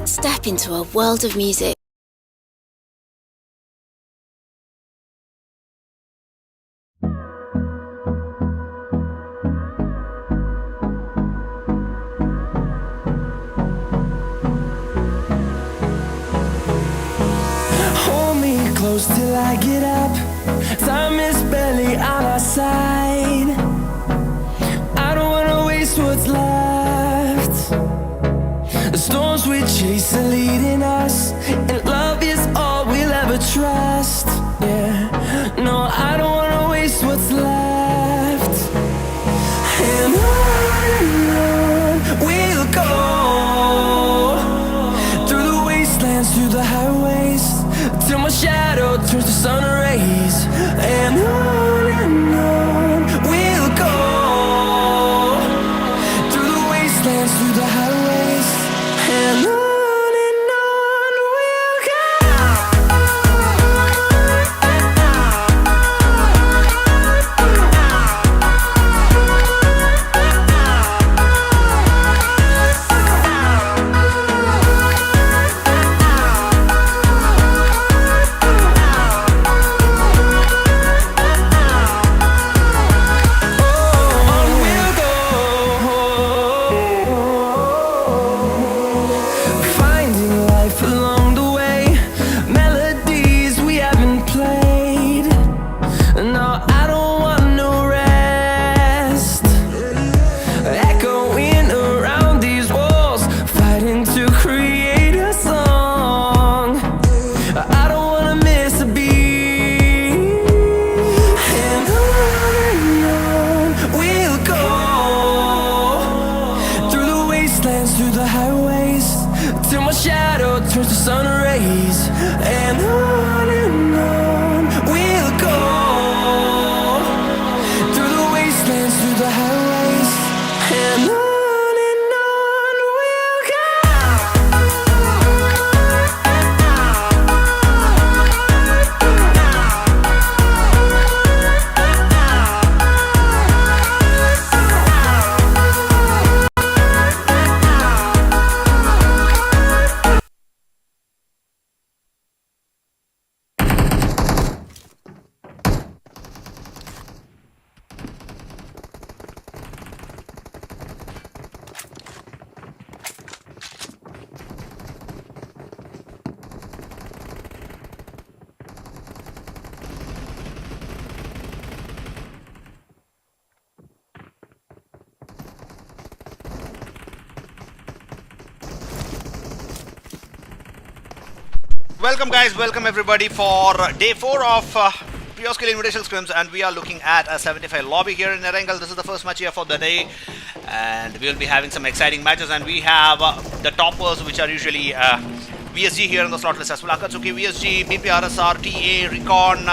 Step into a world of music. Hold me close till I get up. Time is barely on our side. I don't wanna waste what's left. The storms we chase are leading us, and love is all we'll ever trust. Yeah, no, I don't wanna waste what's left. And on we'll go, through the wastelands, through the highways, till my shadow turns to sun rays. And on we'll go, through the wastelands, through the highways, and on we'll go. ways, and on we'll go, through the wastelands, through the highways, and on we'll go. Welcome guys, welcome everybody for day 4 of Pureskill Invitational Scrims, and we are looking at a 75 lobby here in Erangel. This is the first match here for the day, and we will be having some exciting matches, and we have the toppers, which are usually VSG here in the slot list as well. AKATSUKI, VSG, BPRSR, TA, Recon,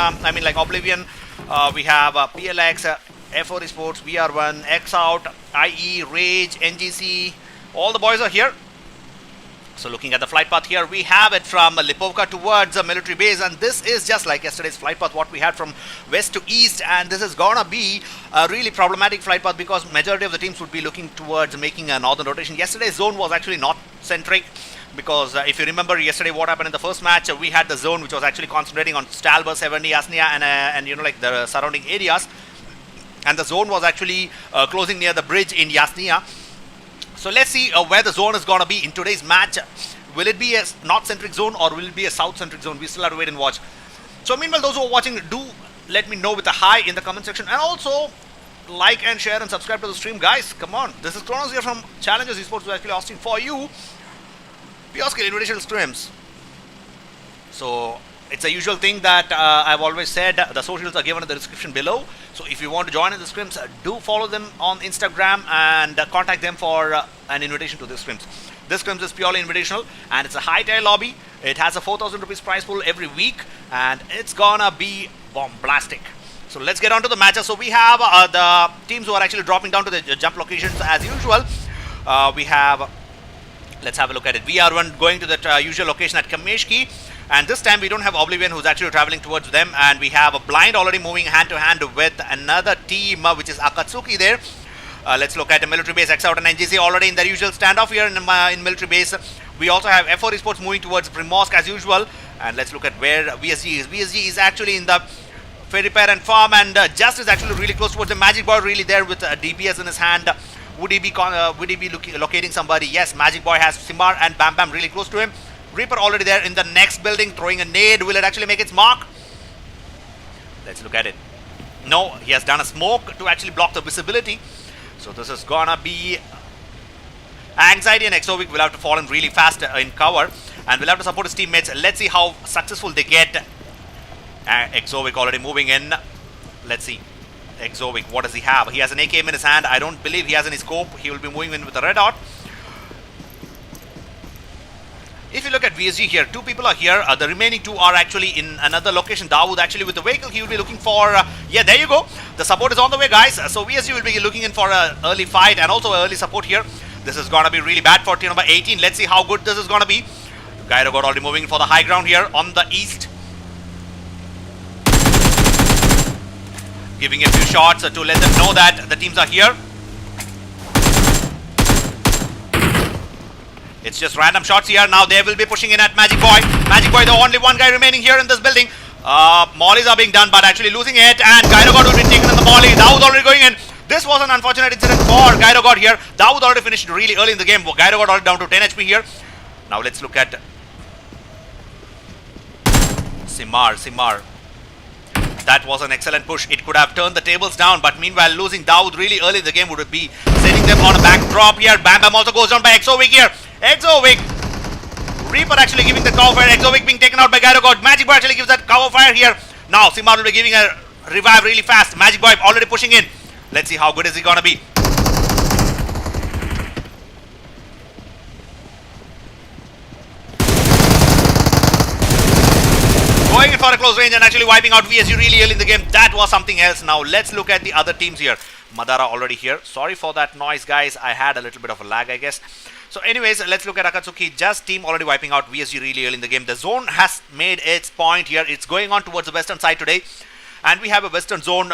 like Oblivion. We have PLX, F4 Esports, VR1, X Out, IE, Rage, NGC. All the boys are here. So looking at the flight path here, we have it from Lipovka towards a military base, and this is just like yesterday's flight path, what we had from west to east, and this is gonna be a really problematic flight path because majority of the teams would be looking towards making a northern rotation. Yesterday's zone was actually north-centric because if you remember yesterday what happened in the first match, we had the zone which was actually concentrating on Stalber, 70, Yasnia, and the surrounding areas, and the zone was actually closing near the bridge in Yasnia. So let's see where the zone is going to be in today's match. Will it be a north-centric zone or will it be a south-centric zone? We still have to wait and watch. So meanwhile, those who are watching, do let me know with a hi in the comment section. And also, like and share and subscribe to the stream. Guys, come on. This is Kronos here from Challengers Esports, who are actually hosting for you Pureskill Invitational Scrims. So it's a usual thing that I've always said, the socials are given in the description below. So if you want to join in the scrims, do follow them on Instagram and contact them for an invitation to the scrims. This scrims is purely invitational, and it's a high-tier lobby. It has a 4,000 rupees prize pool every week, and it's gonna be bombastic. So let's get on to the matches. So we have the teams who are actually dropping down to the jump locations as usual. Let's have a look at it. VR1 going to the usual location at Kameshki. And this time we don't have Oblivion, who's actually traveling towards them, and we have a Blind already moving hand to hand with another team, which is AKATSUKI there. Let's look at the military base. X Out and NGC already in their usual standoff here in military base. We also have F4 Esports moving towards Primorsk as usual. And let's look at where VSG is. VSG is actually in the repair and farm, and Just is actually really close towards the Magic Boy, really there with DPS in his hand. Would he be locating somebody? Yes, Magic Boy has Simar and Bam Bam really close to him. Reaper already there in the next building, throwing a nade. Will it actually make its mark? Let's look at it. No, he has done a smoke to actually block the visibility. So this is gonna be Anxiety, and Exovic will have to fall in really fast in cover, and will have to support his teammates. Let's see how successful they get. Exovic already moving in. Let's see. Exovic, what does he have? He has an AKM in his hand. I don't believe he has any scope. He will be moving in with a red dot. If you look at VSG here, 2 people are here. The remaining 2 are actually in another location. Dawood actually with the vehicle. He will be looking for... yeah, there you go. The support is on the way, guys. So VSG will be looking in for an early fight and also early support here. This is going to be really bad for team number 18. Let's see how good this is going to be. Gyro got already moving for the high ground here on the east. Giving a few shots to let them know that the teams are here. It's just random shots here. Now they will be pushing in at Magic Boy. Magic Boy, the only one guy remaining here in this building. Mollies are being done, but actually losing it. And Gyro God will be taken in the molly. Dawood already going in. This was an unfortunate incident for Gyro God here. Dawood already finished really early in the game. Gyro God already down to 10 HP here. Now let's look at Simar. That was an excellent push. It could have turned the tables down, but meanwhile losing Dawood really early in the game would be sending them on a backdrop here. Bam Bam also goes down by Exovic here. Exovic. Reaper actually giving the cover fire. Exovic being taken out by Gyro God. Magic Boy actually gives that cover fire here. Now Simar will be giving a revive really fast. Magic Boy already pushing in. Let's see how good is he gonna be. for a close range and actually wiping out VSG really early in the game. That was something else. Now let's look at the other teams here. Madara already here. Sorry for that noise, guys. I had a little bit of a lag, I guess. So anyways, let's look at Akatsuki. Just team already wiping out VSG really early in the game. The zone has made its point here. It's going on towards the western side today. And we have a western zone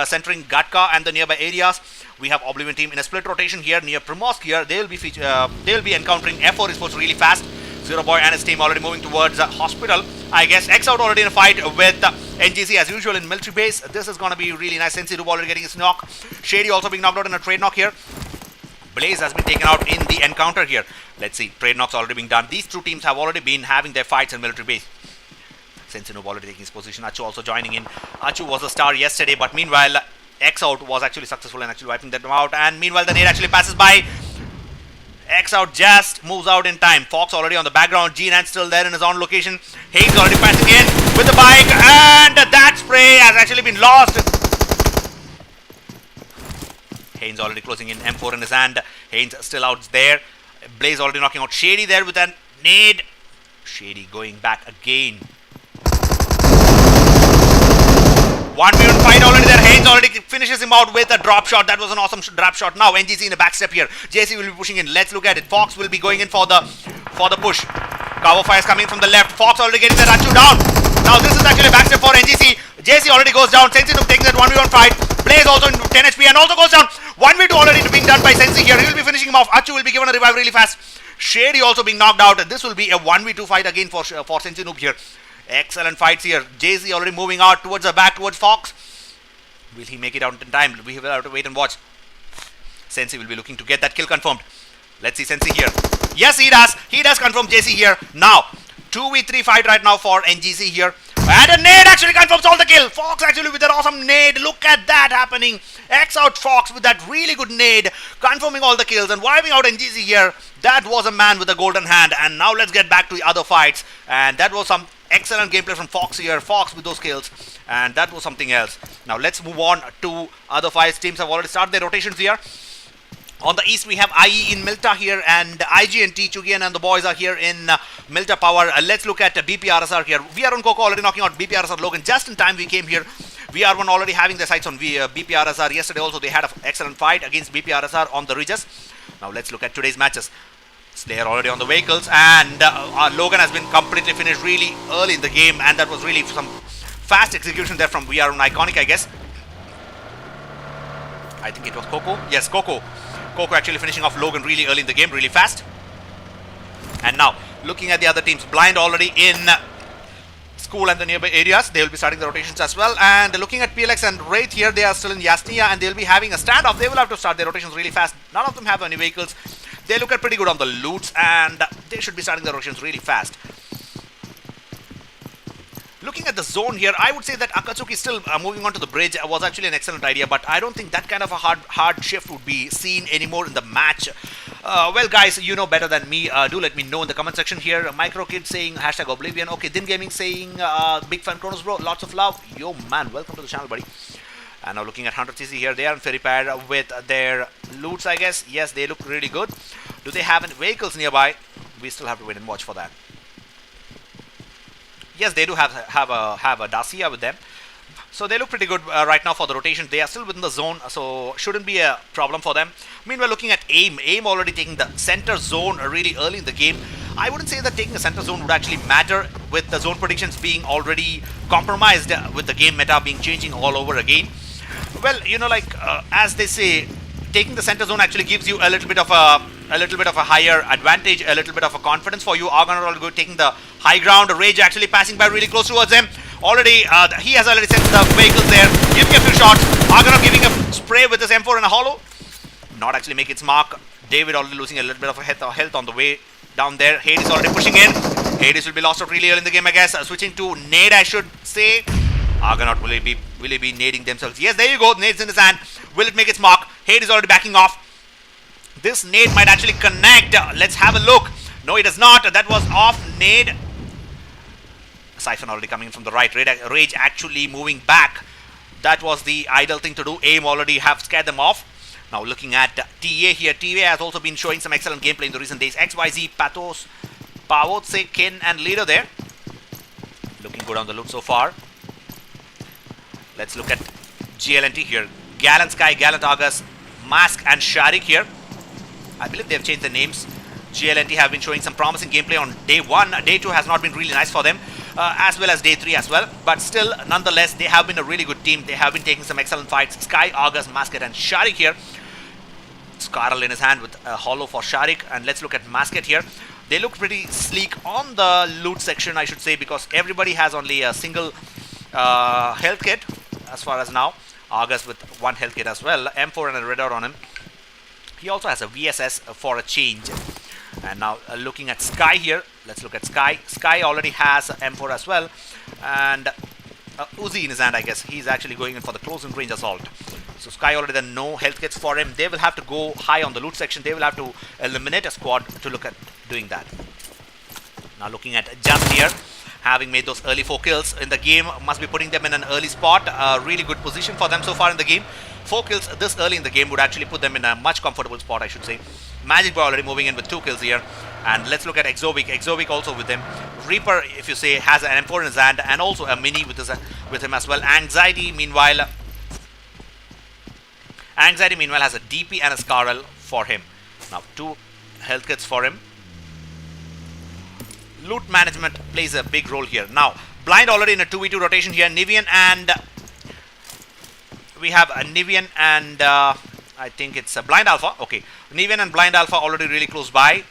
centering Gatka and the nearby areas. We have Oblivion team in a split rotation here near Primorsk here. They will be encountering F4 is force really fast. Zero Boy and his team already moving towards Hospital. I guess X out already in a fight with NGC as usual in military base. This is going to be really nice. Sensi Rube already getting his knock. Shady also being knocked out in a trade knock here. Blaze has been taken out in the encounter here. Let's see. Trade knocks already being done. These two teams have already been having their fights in military base. Sensinoob already taking his position. Achu also joining in. Achu was a star yesterday, but meanwhile, X out was actually successful in actually wiping them out. And meanwhile, the nade actually passes by. X out just moves out in time. Fox already on the background. G-Nat still there in his own location. Haynes already passing in with the bike. And that spray has actually been lost. Haynes already closing in. M4 in his hand. Haynes still out there. Blaze already knocking out Shady there with a nade. Shady going back again. 1v1 fight already there. Haynes already finishes him out with a drop shot. That was an awesome drop shot. Now NGC in a backstep here. JC will be pushing in. Let's look at it. Fox will be going in for the push. Cover fire is coming from the left. Fox already getting the Achu down. Now this is actually a backstep for NGC. JC already goes down. Sensi taking that 1v1 fight. Blaze also into 10 HP and also goes down. 1v2 already being done by Sensi here. He will be finishing him off. Achu will be given a revive really fast. Shady also being knocked out. This will be a 1v2 fight again for Sensi Noob here. Excellent fights here. JC already moving out towards the back towards Fox. Will he make it out in time? We will have to wait and watch. Sensi will be looking to get that kill confirmed. Let's see Sensi here. Yes, he does. He does confirm JC here. Now, 2v3 fight right now for NGC here. And a nade actually confirms all the kill. Fox actually with an awesome nade. Look at that happening. X out Fox with that really good nade. Confirming all the kills and wiping out NGC here. That was a man with a golden hand. And now let's get back to the other fights. And that was some excellent gameplay from Fox here. Fox with those kills. And that was something else. Now let's move on to other fights. Teams have already started their rotations here. On the east, we have IE in Milta here, and IGNT, Chugian and the boys are here in Milta Power. Let's look at BPRSR here. VR1 Coco already knocking out BPRSR Logan. Just in time we came here. VR1 already having their sights on BPRSR. Yesterday also they had an excellent fight against BPRSR on the ridges. Now let's look at today's matches. So they are already on the vehicles, and Logan has been completely finished really early in the game, and that was really some fast execution there from VR1 Iconic, I guess. I think it was Coco. Yes, Coco. Coco actually finishing off Logan really early in the game, really fast. And now, looking at the other teams, Blind already in School and the nearby areas. They will be starting the rotations as well. And looking at PLX and Wraith here, they are still in Yasnia and they will be having a standoff. They will have to start their rotations really fast. None of them have any vehicles. They look at pretty good on the loots and they should be starting their rotations really fast. Looking at the zone here, I would say that Akatsuki still moving on to the bridge was actually an excellent idea, but I don't think that kind of a hard shift would be seen anymore in the match. Well, guys, you know better than me. Do let me know in the comment section here. Micro Kid saying hashtag Oblivion. Okay, Din Gaming saying big fan Kronos bro, lots of love. Yo man, welcome to the channel, buddy. And now looking at 100cc here, they are in ferry pad with their loots, I guess. Yes, they look really good. Do they have any vehicles nearby? We still have to wait and watch for that. Yes, they do have a Dacia with them. So they look pretty good right now for the rotation. They are still within the zone, so shouldn't be a problem for them. Meanwhile, looking at AIM already taking the center zone really early in the game. I wouldn't say that taking a center zone would actually matter with the zone predictions being already compromised with the game meta being changing all over again. Well, you know, like as they say, taking the center zone actually gives you a little bit of a higher advantage, a little bit of a confidence for you. Argonaut go taking the high ground. Rage actually passing by really close towards him. Already, he has already sent the vehicles there, giving a few shots. Argonaut giving a spray with his M4 in a hollow. Not actually make its mark. David already losing a little bit of health on the way down there. Hades already pushing in. Hades will be lost out really early in the game, I guess. Switching to nade, I should say. Argonaut, will he be nading themselves? Yes, there you go. Nades in his hand. Will it make its mark? Hades already backing off. This nade might actually connect. Let's have a look. No, it does not. That was off nade. Siphon already coming in from the right. Rage actually moving back. That was the ideal thing to do. AIM already have scared them off. Now looking at TA here. TA has also been showing some excellent gameplay in the recent days. XYZ, Pathos, Pavotse, Kin and Leader there. Looking good on the loot so far. Let's look at GLNT here. Gallant Sky, Gallant August, Mask and Sharik here. I believe they've changed the names. GLNT have been showing some promising gameplay on day 1. Day 2 has not been really nice for them, as well as day 3 as well. But still, nonetheless, they have been a really good team. They have been taking some excellent fights. Sky, August, Masket and Sharik here. Scarl in his hand with a hollow for Sharik. And let's look at Masket here. They look pretty sleek on the loot section, I should say, because everybody has only a single health kit as far as now. August with 1 health kit as well. M4 and a red dot on him. He also has a VSS for a change. And now looking at Sky here. Let's look at Sky. Sky already has M4 as well. And Uzi in his hand, I guess. He's actually going in for the close range assault. So Sky already then no health kits for him. They will have to go high on the loot section. They will have to eliminate a squad to look at doing that. Now looking at Just here. Having made those early 4 kills in the game, must be putting them in an early spot. A really good position for them so far in the game. 4 kills this early in the game would actually put them in a much comfortable spot, I should say. Magic Boy already moving in with 2 kills here. And let's look at Exovic. Exovic also with them. Reaper, if you say, has an M4 in his hand and also a mini with him as well. Anxiety, meanwhile, has a DP and a Scarl for him. Now 2 health kits for him. Loot management plays a big role here. Now, Blind already in a 2v2 rotation here. Nivian and... we have a Nivian and... I think it's a Blind Alpha. Okay. Nivian and Blind Alpha already really close by.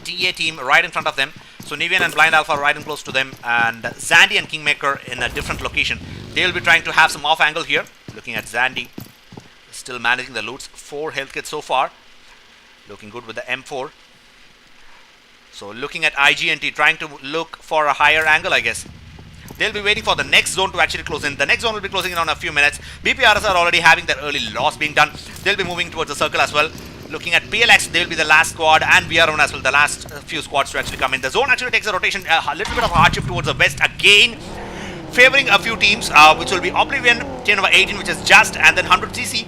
TA team right in front of them. So Nivian and Blind Alpha right in close to them. And Zandy and Kingmaker in a different location. They will be trying to have some off angle here. Looking at Zandy. Still managing the loots. 4 health kits so far. Looking good with the M4. So looking at IGNT, trying to look for a higher angle, I guess. They'll be waiting for the next zone to actually close in. The next zone will be closing in on a few minutes. BPRs are already having their early loss being done. They'll be moving towards the circle as well. Looking at PLX, they will be the last squad, and VR1 as well, the last few squads to actually come in. The zone actually takes a rotation, a little bit of a hardship towards the west again, favoring a few teams, which will be Oblivion, team number 18, which is Just, and then 100cc.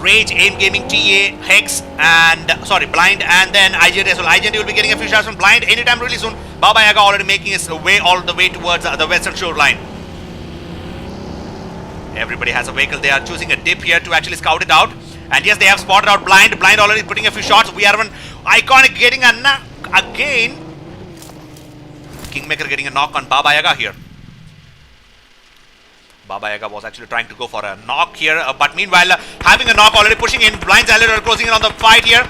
Rage, Aim Gaming, TA, Hex, and Blind, and then IGNT as well. IGNT will be getting a few shots from Blind anytime really soon. Baba Yaga already making his way all the way towards the western shoreline. Everybody has a vehicle. They are choosing a dip here to actually scout it out. And yes, they have spotted out Blind. Blind already putting a few shots. VR1 Iconic getting a knock again. Kingmaker getting a knock on Baba Yaga here. Baba Yaga was actually trying to go for a knock here, but meanwhile, having a knock already pushing in. Blind's already closing in on the fight here.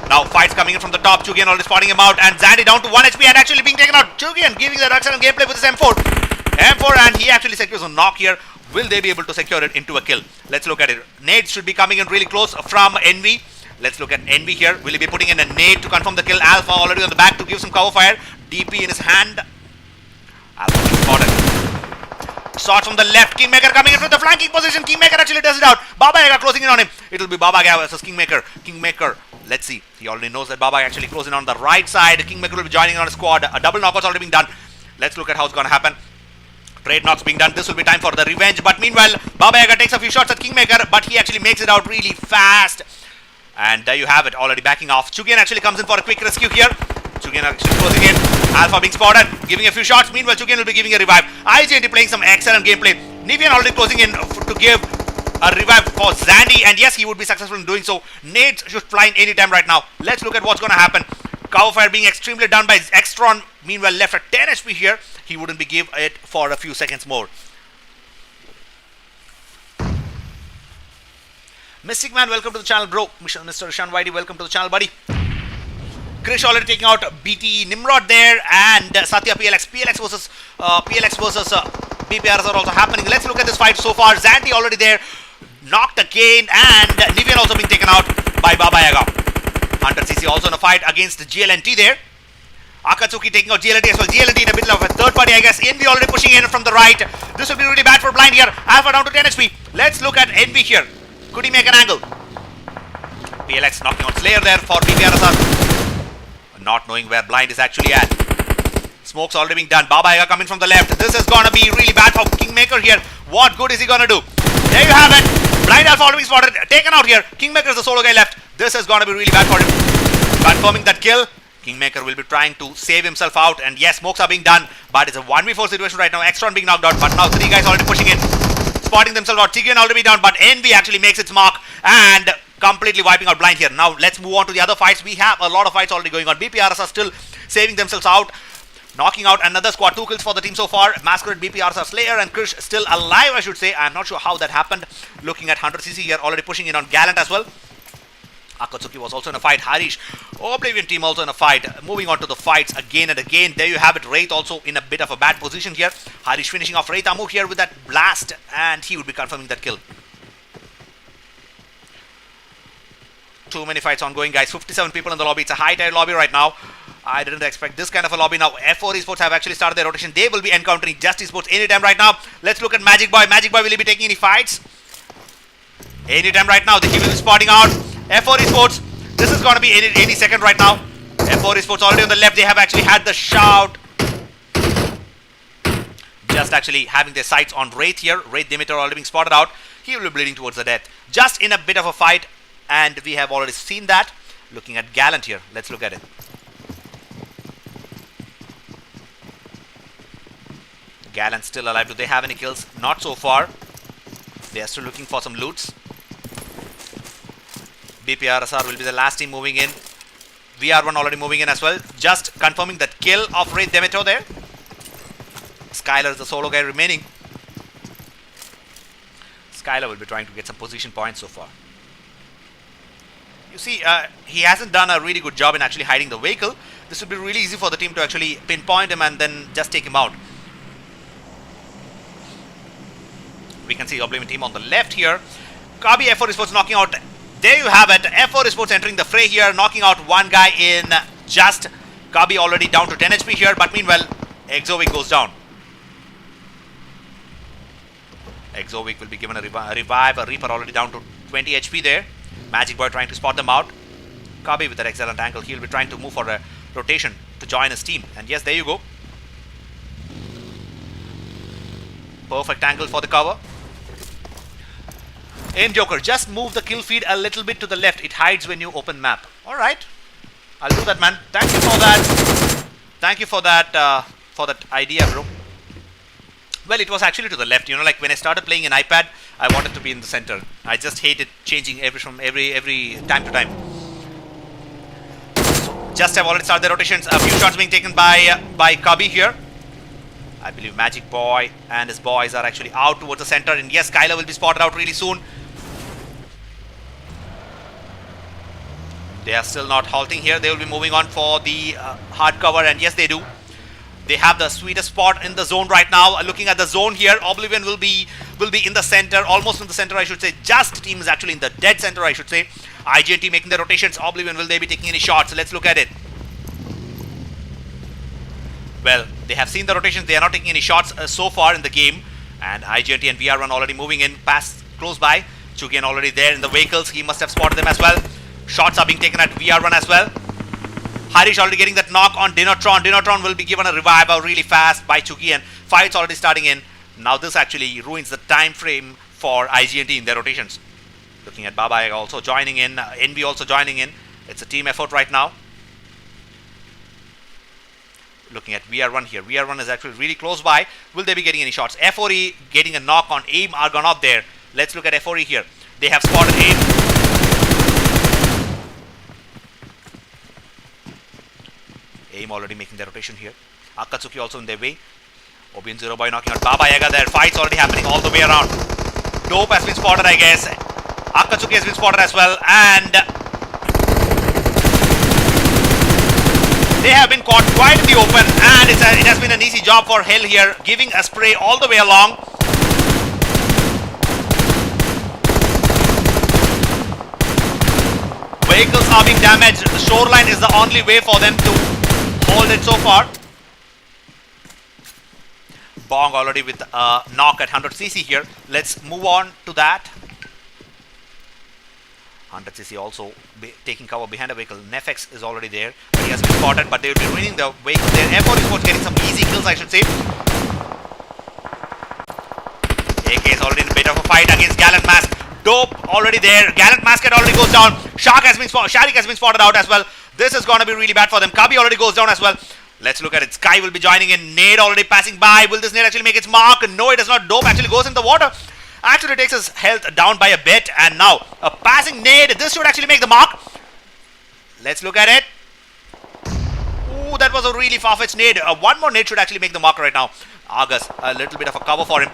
Now, fights coming in from the top. Chugian already spotting him out, and Zandy down to 1 HP and actually being taken out. Chugian giving the excellent gameplay with his M4. M4, and he actually secures a knock here. Will they be able to secure it into a kill? Let's look at it. Nades should be coming in really close from Envy. Let's look at Envy here. Will he be putting in a nade to confirm the kill? Alpha already on the back to give some cover fire. DP in his hand. Alpha spotted. Shot from the left. Kingmaker coming in from the flanking position. Kingmaker actually does it out. Baba Yaga closing in on him. It will be Baba Yaga versus Kingmaker. Kingmaker, let's see. He already knows that Baba actually closing on the right side. Kingmaker will be joining on a squad. A double knockout's already been done. Let's look at how it's going to happen. Trade knocks being done. This will be time for the revenge. But meanwhile, Baba Yaga takes a few shots at Kingmaker, but he actually makes it out really fast. And there you have it, already backing off. Chugian actually comes in for a quick rescue here. Chugian actually closing in. Alpha being spotted, giving a few shots. Meanwhile, Chugian will be giving a revive. IGNT playing some excellent gameplay. Nivian already closing in to give a revive for Zandy. And yes, he would be successful in doing so. Nades should fly in anytime right now. Let's look at what's going to happen. Cover fire being extremely done by Extron. Meanwhile, left at 10 HP here. He wouldn't be give it for a few seconds more. Mystic Man, welcome to the channel, bro. Mr. Ishan Whitey, welcome to the channel, buddy. Krish already taking out BT Nimrod there, and Satya PLX. PLX versus BPRs are also happening. Let's look at this fight so far. Zandy already there, knocked again, and Nivian also being taken out by Baba Yaga. 100cc also in a fight against GLNT there. Akatsuki taking out GLNT as well. GLNT in the middle of a third party, I guess. Envy already pushing in from the right. This will be really bad for Blind here. Alpha down to 10 HP. Let's look at Envy here. Could he make an angle? PLX knocking on Slayer there for BPRSR. Not knowing where Blind is actually at. Smoke's already being done. Baba Yaga coming from the left. This is gonna be really bad for Kingmaker here. What good is he gonna do? There you have it. Blind Alpha already spotted. Taken out here. Kingmaker is the solo guy left. This is gonna be really bad for him. Confirming that kill. Kingmaker will be trying to save himself out, and yes, smokes are being done, but it's a 1v4 situation right now. Extron being knocked out, but now 3 guys already pushing in, spotting themselves out. Tigran already down, but Envy actually makes its mark and completely wiping out Blind here. Now let's move on to the other fights. We have a lot of fights already going on. BPRs are still saving themselves out, knocking out another squad. 2 kills for the team so far. Masquerade, BPRs are Slayer and Krish still alive, I should say. I'm not sure how that happened. Looking at 100cc here, already pushing in on Gallant as well. Akatsuki was also in a fight. Harish, Oblivion team also in a fight. Moving on to the fights again and again. There you have it. Wraith also in a bit of a bad position here. Harish finishing off Wraith Amu here with that blast, and he would be confirming that kill. Too many fights ongoing, guys. 57 people in the lobby. It's a high-tier lobby right now. I didn't expect this kind of a lobby. Now F4 Esports have actually started their rotation. They will be encountering JUZTICE Esports anytime right now. Let's look at Magic Boy. Magic Boy, will he be taking any fights? Anytime right now. He will be spotting out F4 Esports. This is going to be any second right now. F4 Esports already on the left. They have actually had the shout. Just actually having their sights on Wraith here. Wraith Demeter already being spotted out. He will be bleeding towards the death. Just in a bit of a fight, and we have already seen that. Looking at Gallant here. Let's look at it. Gallant still alive. Do they have any kills? Not so far. They are still looking for some loots. BPRSR will be the last team moving in. VR1 already moving in as well. Just confirming that kill of Wraith Demeter there. Skylar is the solo guy remaining. Skylar will be trying to get some position points so far. You see, he hasn't done a really good job in actually hiding the vehicle. This would be really easy for the team to actually pinpoint him and then just take him out. We can see Oblivion team on the left here. Kabi F4 Esports knocking out. There you have it. F4 Esports entering the fray here, knocking out one guy in just. Kabi already down to 10 HP here, but meanwhile, Exovic goes down. Exovic will be given a revive. A Reaper already down to 20 HP there. Magic Boy trying to spot them out. Kabi with that excellent angle. He'll be trying to move for a rotation to join his team. And yes, there you go. Perfect angle for the cover. Aim Joker, just move the kill feed a little bit to the left. It hides when you open map. Alright. I'll do that, man. Thank you for that. Thank you for that idea, bro. Well, it was actually to the left. You know, like when I started playing an iPad, I wanted to be in the center. I just hated changing every time to time. So, just have already started the rotations. A few shots being taken by Kabi here. I believe Magic Boy and his boys are actually out towards the center. And yes, Skylar will be spotted out really soon. They are still not halting here. They will be moving on for the hard cover. And yes, they do. They have the sweetest spot in the zone right now. Looking at the zone here, Oblivion will be in the center, almost in the center, I should say. Just team is actually in the dead center, I should say. IGNT making the rotations. Oblivion, will they be taking any shots? Let's look at it. Well, they have seen the rotations. They are not taking any shots so far in the game. And IGNT and VR1 already moving in, past close by. Chugian already there in the vehicles. He must have spotted them as well. Shots are being taken at VR1 as well. Harish already getting that knock on Dinotron. Dinotron will be given a revive really fast by Chugian. Fights already starting in. Now this actually ruins the time frame for IGNT in their rotations. Looking at Baba Yaga also joining in. Envy also joining in. It's a team effort right now. Looking at VR1 here. VR1 is actually really close by. Will they be getting any shots? F4E getting a knock on AIM Argonaut there. Let's look at F4E here. They have spotted AIM. AIM already making their rotation here. Akatsuki also in their way. Obian Zero Boy knocking out Baba Yaga there. Fights already happening all the way around. Dope has been spotted, I guess. Akatsuki has been spotted as well. And they have been caught quite in the open, and it has been an easy job for Hell here, giving a spray all the way along. Vehicles are being damaged. The shoreline is the only way for them to hold it so far. Bong already with a knock at 100cc here. Let's move on to that. 100cc also taking cover behind a vehicle. Nefex is already there, but he has been spotted, but they will be ruining the vehicle there. F4 Esports getting some easy kills, I should say. AK is already in a bit of a fight against Gallant Mask. Dope already there. Gallant Mask already goes down. Sharik has been spotted out as well. This is going to be really bad for them. Kabi already goes down as well. Let's look at it. Sky will be joining in. Nade already passing by. Will this nade actually make its mark? No, it does not. Dope actually goes in the water. Actually takes his health down by a bit. And now a passing nade. This should actually make the mark. Let's look at it. Ooh, that was a really far-fetched nade. One more nade should actually make the mark right now. Argus, a little bit of a cover for him.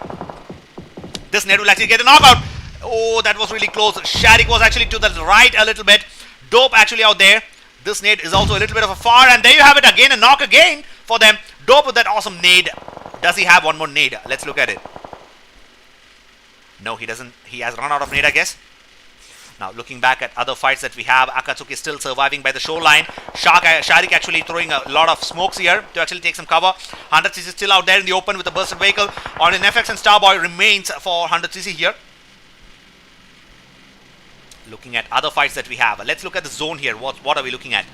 This nade will actually get a knockout. Oh, that was really close. Sharik was actually to the right a little bit. Dope actually out there. This nade is also a little bit of a far, and there you have it again, a knock again for them. Dope with that awesome nade. Does he have one more nade? Let's look at it. No, he doesn't. He has run out of nade, I guess. Now, looking back at other fights that we have, Akatsuki is still surviving by the shoreline. Sharik actually throwing a lot of smokes here to actually take some cover. 100cc still out there in the open with a bursted vehicle. On an FX and Starboy remains for 100cc here. Looking at other fights that we have. Let's look at the zone here. What are we looking at?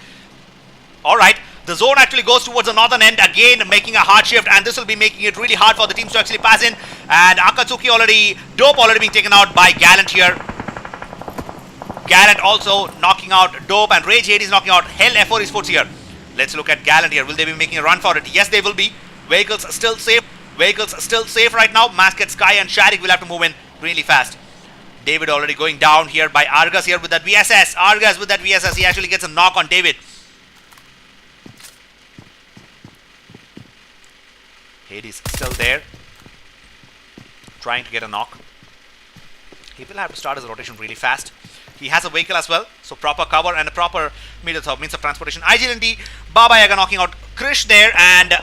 Alright, the zone actually goes towards the northern end again, making a hard shift, and this will be making it really hard for the teams to actually pass in. And Akatsuki already, Dope already being taken out by Gallant here. Gallant also knocking out Dope, and Rage 80 is knocking out Hell F4 Esports here. Let's look at Gallant here. Will they be making a run for it? Yes, they will be. Vehicles still safe. Vehicles still safe right now. Masket, Sky and Sharik will have to move in really fast. David already going down here by Argus here with that VSS. Argus with that VSS. He actually gets a knock on David. Hades still there. Trying to get a knock. He will have to start his rotation really fast. He has a vehicle as well. So proper cover and a proper means of transportation. IGLNT, Baba Yaga knocking out Krish there. And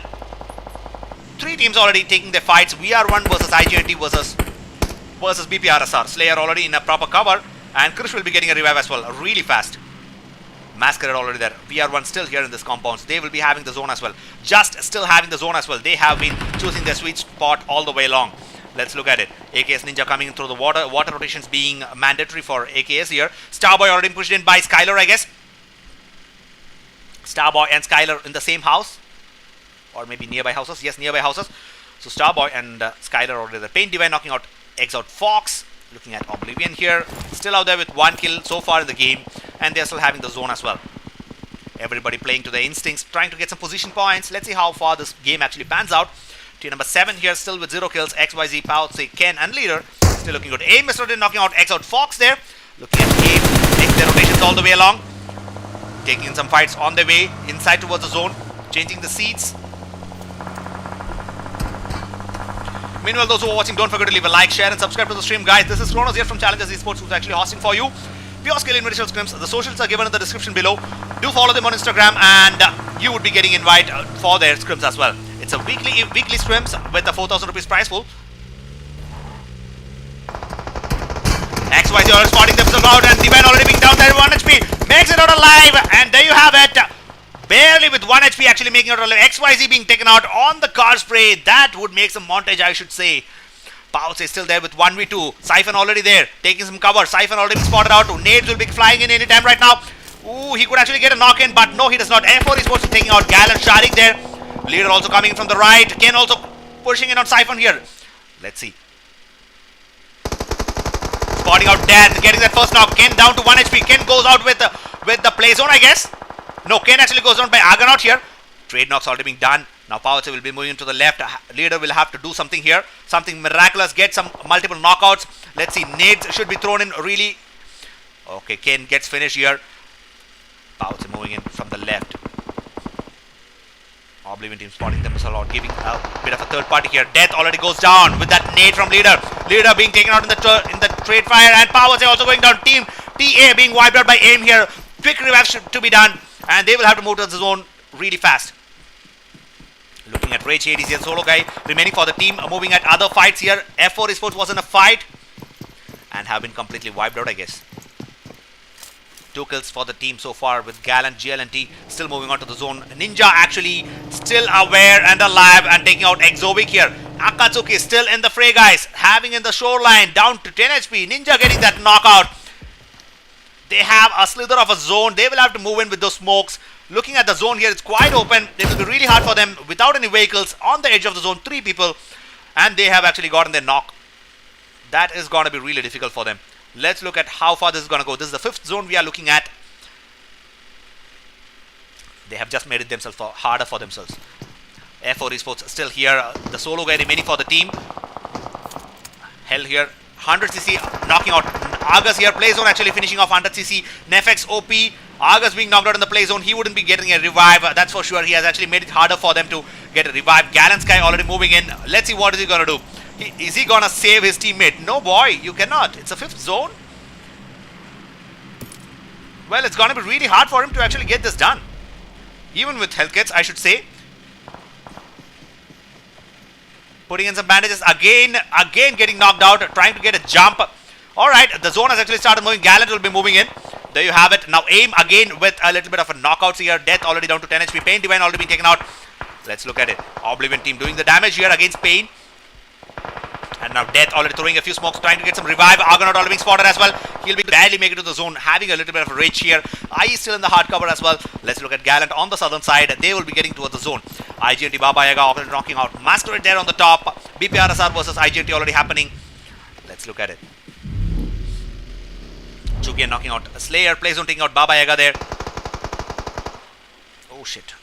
3 teams already taking their fights. VR1 versus IGLNT versus BPRSR. Slayer already in a proper cover, and Krish will be getting a revive as well, really fast. Masquerade already there. VR1 still here in this compound. They will be having the zone as well. Just still having the zone as well. They have been choosing their sweet spot all the way along. Let's look at it. AKS Ninja coming in through the water. Water rotations being mandatory for AKS here. Starboy already pushed in by Skylar, I guess. Starboy and Skylar in the same house, or maybe nearby houses. Yes, nearby houses. So Starboy and Skylar already there. Pain Divine knocking out Exout Fox. Looking at Oblivion here, still out there with 1 kill so far in the game, and they're still having the zone as well. Everybody playing to their instincts, trying to get some position points. Let's see how far this game actually pans out. Team number 7 here still with 0 kills. XYZ, Pautsy, Ken and Leader still looking good. Aim is knocking out Exout Fox there. Looking at Aim, taking their rotations all the way along, taking in some fights on their way inside towards the zone, changing the seats. Meanwhile, those who are watching, don't forget to leave a like, share and subscribe to the stream, guys. This is Kronos here from Challengers Esports, who's actually hosting for you Pureskill Invitational Scrims. The socials are given in the description below. Do follow them on Instagram, and you would be getting invite for their scrims as well. It's a weekly scrims with a 4,000 rupees prize pool. XYZ already spotting themselves out, and Divine already being down there 1 HP. Makes it out alive, and there you have it. Barely with 1 HP actually making it out alive. XYZ being taken out on the car spray. That would make some montage, I should say. Pouts is still there with 1v2. Siphon already there, taking some cover. Siphon already been spotted out. Nades will be flying in anytime right now. Ooh, he could actually get a knock in, but no, he does not. F4 is supposed to be taking out Gallant. Sharik there. Leader also coming in from the right. Ken also pushing in on Siphon here. Let's see. Spotting out Death, getting that first knock. Ken down to 1 HP. Ken goes out with the play zone, I guess. No, Ken actually goes down by Argonaut here. Trade knocks already being done. Now Powers will be moving to the left. Leader will have to do something here. Something miraculous. Get some multiple knockouts. Let's see. Nades should be thrown in really. Okay, Ken gets finished here. Powers moving in from the left. Oblivion team spotting themselves out, giving a bit of a third party here. Death already goes down with that nade from Leader. Leader being taken out in the trade fire, and Powers also going down. Team TA being wiped out by AIM here. Quick revive to be done, and they will have to move to the zone really fast. Looking at Rage 80 here, solo guy remaining for the team. Moving at other fights here. F4 Esports was in a fight and have been completely wiped out, I guess. 2 kills for the team so far with Gallant, GLNT still moving on to the zone. Ninja actually still aware and alive and taking out Exovic here. Akatsuki still in the fray, guys. Having in the shoreline down to 10 HP. Ninja getting that knockout. They have a slither of a zone. They will have to move in with those smokes. Looking at the zone here, it's quite open. It will be really hard for them without any vehicles on the edge of the zone. 3 people, and they have actually gotten their knock. That is going to be really difficult for them. Let's look at how far this is going to go. This is the 5th zone we are looking at. They have just made it themselves harder for themselves. F4 Esports still here. The solo guy remaining for the team. Hell here. 100cc knocking out Argus here. Play zone actually finishing off 100cc. Nefex OP. Argus being knocked out in the play zone. He wouldn't be getting a revive. That's for sure. He has actually made it harder for them to get a revive. GLNTexT already moving in. Let's see what is he going to do. Is he going to save his teammate? No, boy. You cannot. It's a 5th zone. Well, it's going to be really hard for him to actually get this done. Even with health kits, I should say. Putting in some bandages. Again getting knocked out. Trying to get a jump. Alright, the zone has actually started moving. GLNTexT will be moving in. There you have it. Now AIM again with a little bit of a knockouts here. Death already down to 10 HP. Pain Divine already been taken out. Let's look at it. Oblivion team doing the damage here against Pain. And now Death already throwing a few smokes, trying to get some revive. Argonaut already being spotted as well. He'll be barely making it to the zone, having a little bit of a rage here. IE still in the hard cover as well. Let's look at GLNTexT on the southern side. They will be getting towards the zone. IGNT Baba Yaga already knocking out Masquerade there on the top. BPRSR versus IGNT already happening. Let's look at it. Chugian knocking out Slayer. Play zone taking out Baba Yaga there. Oh shit.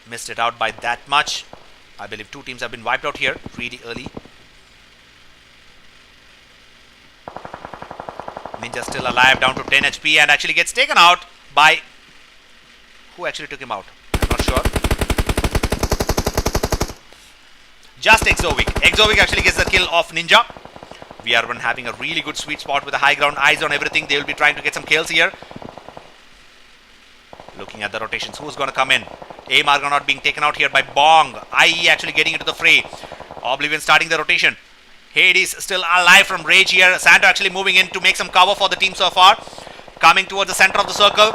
Missed it out by that much. I believe 2 teams have been wiped out here really early. Ninja still alive, down to 10 HP and actually gets taken out by... Who actually took him out? I'm not sure. Just Exovic. Exovic actually gets the kill off Ninja. VR1 having a really good sweet spot with the high ground, eyes on everything. They will be trying to get some kills here. Looking at the rotations, who's going to come in? AIM Argonaut being taken out here by Bong. IE actually getting into the fray. Oblivion starting the rotation. Hades still alive from Rage here. Santo actually moving in to make some cover for the team so far. Coming towards the center of the circle.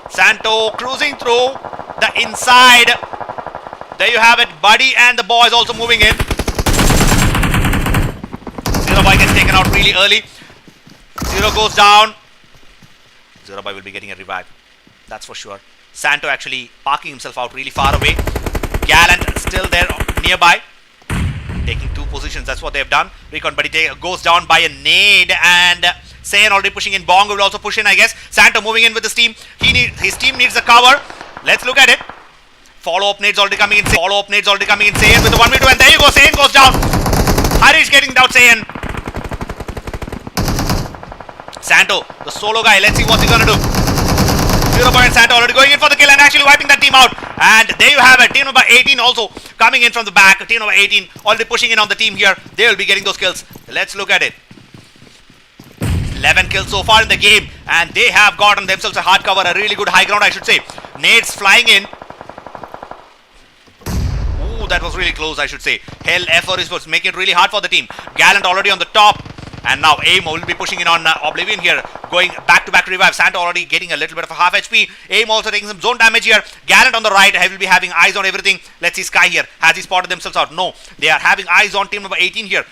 Santo cruising through the inside. There you have it. Buddy and the boys also moving in. Zero Boy gets taken out really early. Zero goes down. Zero Boy will be getting a revive. That's for sure. Santo actually parking himself out really far away. GLNTexT still there nearby. Taking 2 positions. That's what they've done. Recon Buddy goes down by a nade. And Saiyan already pushing in. Bong will also push in, I guess. Santo moving in with his team. His team needs a cover. Let's look at it. Follow-up nades already coming in. Follow-up nades already coming in. Saiyan with the 1v2. And there you go. Saiyan goes down. Harish getting down Saiyan. Santo, the solo guy. Let's see what he's going to do. 0 Boy and Santo already going in for the kill and actually wiping that team out. And there you have it. Team number 18 also coming in from the back. Team number 18 already pushing in on the team here. They will be getting those kills. Let's look at it. 11 kills so far in the game. And they have gotten themselves a hard cover. A really good high ground, I should say. Nades flying in. Ooh, that was really close, I should say. Hell, F4 Esports making it really hard for the team. GLNTexT already on the top. And now AIM will be pushing in on Oblivion here. Going back-to-back revive. Santo already getting a little bit of a half HP. AIM also taking some zone damage here. GLNTexT on the right. He will be having eyes on everything. Let's see Sky here. Has he spotted themselves out? No. They are having eyes on team number 18 here.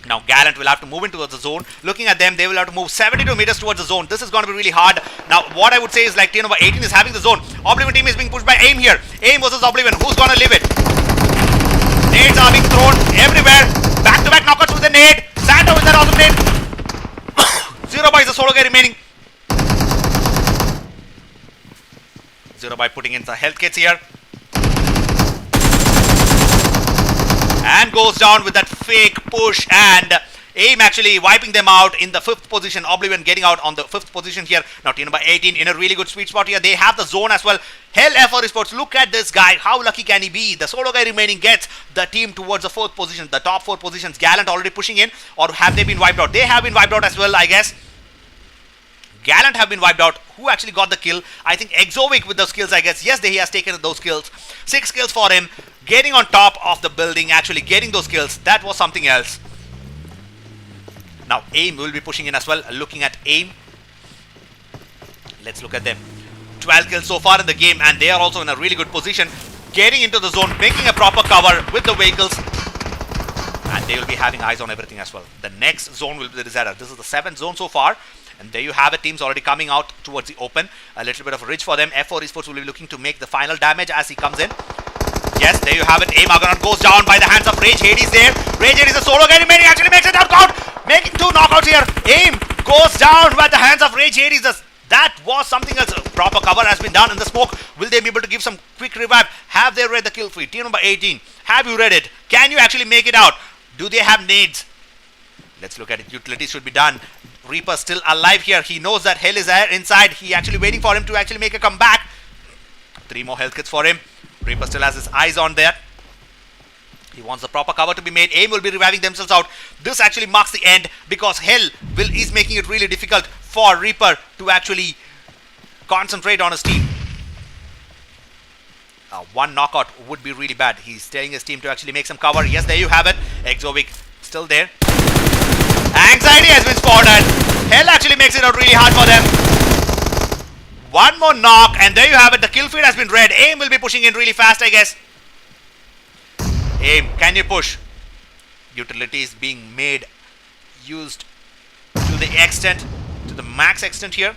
Now GLNTexT will have to move into the zone. Looking at them, they will have to move 72 meters towards the zone. This is going to be really hard. Now what I would say is like team number 18 is having the zone. Oblivion team is being pushed by AIM here. AIM versus Oblivion. Who's going to live it? Nades are being thrown everywhere. Back-to-back knockouts with the nade. Santo with that awesome nade. 0 Boy is the solo guy remaining. 0 Boy putting in the health kits here. And goes down with that fake push. And AIM actually wiping them out in the 5th position. Oblivion getting out on the 5th position here. Now team number 18 in a really good sweet spot here. They have the zone as well. Hell, F4 Esports, look at this guy. How lucky can he be? The solo guy remaining gets the team towards the 4th position. The top 4 positions. GLNTexT already pushing in. Or have they been wiped out? They have been wiped out as well, I guess. GLNTexT have been wiped out. Who actually got the kill? I think Exovic with those kills, I guess. Yes, he has taken those kills. 6 kills for him. Getting on top of the building, actually getting those kills. That was something else. Now AIM will be pushing in as well. Looking at AIM. Let's look at them. 12 kills so far in the game, and they are also in a really good position. Getting into the zone, making a proper cover with the vehicles. And they will be having eyes on everything as well. The next zone will be the Desire. This is the 7th zone so far. And there you have it. Teams already coming out towards the open. A little bit of a ridge for them. F4 Esports will be looking to make the final damage as he comes in. Yes, there you have it. AIM Argonaut goes down by the hands of Rage Hades there. Rage Hades, the solo guy remaining, actually makes it out. Making 2 knockouts here. AIM goes down by the hands of Rage Hades. The That was something else. Proper cover has been done in the smoke. Will they be able to give some quick revive? Have they read the kill feed? Team number 18. Have you read it? Can you actually make it out? Do they have nades? Let's look at it. Utilities should be done. Reaper still alive here. He knows that hell is there inside. He actually waiting for him to actually make a comeback. 3 more health kits for him. Reaper still has his eyes on there. He wants the proper cover to be made. AIM will be reviving themselves out. This actually marks the end because hell is making it really difficult for Reaper to actually concentrate on his team. One knockout would be really bad. He's telling his team to actually make some cover. Yes, there you have it. Exovic still there. Anxiety has been spotted. Hell actually makes it out really hard for them. One more knock and there you have it. The kill feed has been read. AIM will be pushing in really fast, I guess. AIM, can you push? Utilities being made, used to the extent, to the max extent here.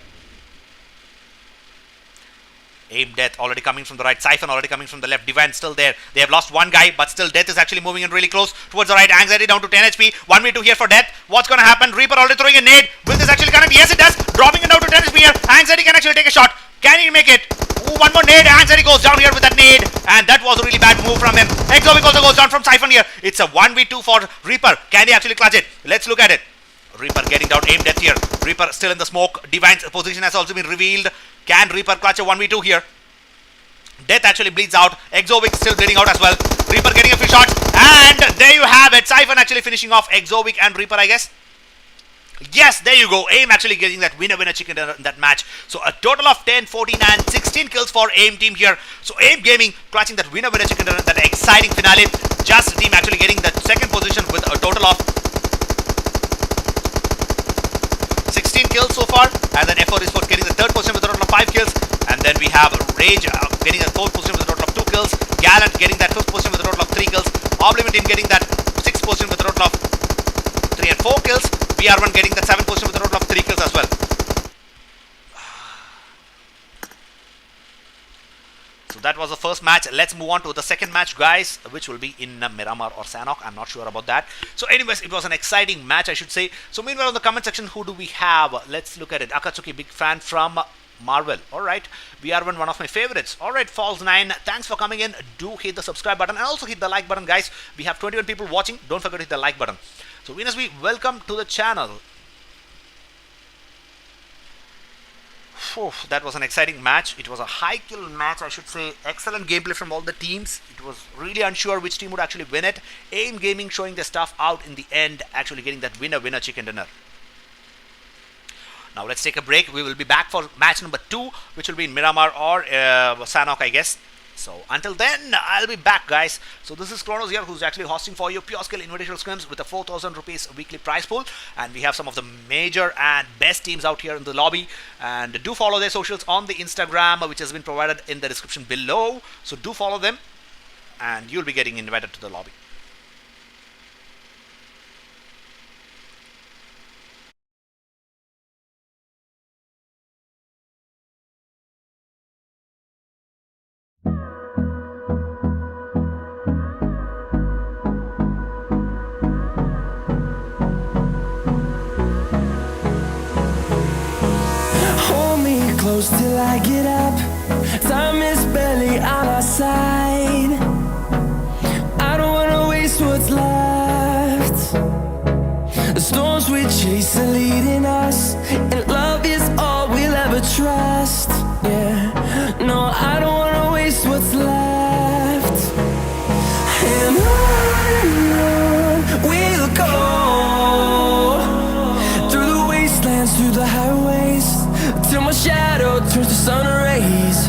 AIM death already coming from the right. Siphon already coming from the left. Divine still there. They have lost one guy, but still death is actually moving in really close towards the right. Anxiety down to 10 HP. 1v2 here for death. What's going to happen? Reaper already throwing a nade. Will this actually connect? Yes, it does. Dropping it down to 10 HP here. Anxiety can actually take a shot. Can he make it? Ooh, one more nade. Anxiety goes down here with that nade. And that was a really bad move from him. Exovic also goes down from Siphon here. It's a 1v2 for Reaper. Can he actually clutch it? Let's look at it. Reaper getting down. AIM death here. Reaper still in the smoke. Divine's position has also been revealed. Can Reaper clutch a 1v2 here? Death actually bleeds out. Exovic still bleeding out as well. Reaper getting a few shots. And there you have it. Siphon actually finishing off Exovic and Reaper, I guess. Yes, there you go. AIM actually getting that winner chicken dinner in that match. So a total of 10, 14 and 16 kills for AIM team here. So AIM Gaming clutching that winner chicken dinner, that exciting finale. Just team actually getting that second position with a total of 16 kills so far. And then F4 Esports getting the third position with a total of 5 kills. And then we have Rage getting the fourth position with a total of 2 kills. Gallant getting that fifth position with a total of 3 kills. Oblivion team getting that sixth position with a total of 3 and 4 kills. VR1 getting that 7th position with a total of 3 kills as well. So that was the first match. Let's move on to the second match, guys, which will be in Miramar or Sanhok. I'm not sure about that. So anyways, it was an exciting match, I should say. So meanwhile, in the comment section, who do we have? Let's look at it. Akatsuki, big fan from Marvel. Alright, VR1, one of my favorites. Alright, Falls9, thanks for coming in. Do hit the subscribe button and also hit the like button, guys. We have 21 people watching. Don't forget to hit the like button. So Venus, welcome to the channel. That was an exciting match. It was a high kill match, I should say. Excellent gameplay from all the teams. It was really unsure which team would actually win it. AIM Gaming showing their stuff out in the end, actually getting that winner chicken dinner. Now let's take a break. We will be back for match number 2, which will be in Miramar or Sanhok, I guess. So until then, I'll be back, guys. So this is Kronos here, who's actually hosting for you Pureskill Invitational Scrims with a 4,000 rupees weekly prize pool. And we have some of the major and best teams out here in the lobby. And do follow their socials on the Instagram, which has been provided in the description below. So do follow them and you'll be getting invited to the lobby. Close till I get up. Time is barely on our side. I don't wanna waste what's left. The storms we chase are leading us, and love is all we'll ever trust. Yeah, no, I don't wanna waste what's left. And on we'll go, through the wastelands, through the highways, till my shadow turns to sun rays.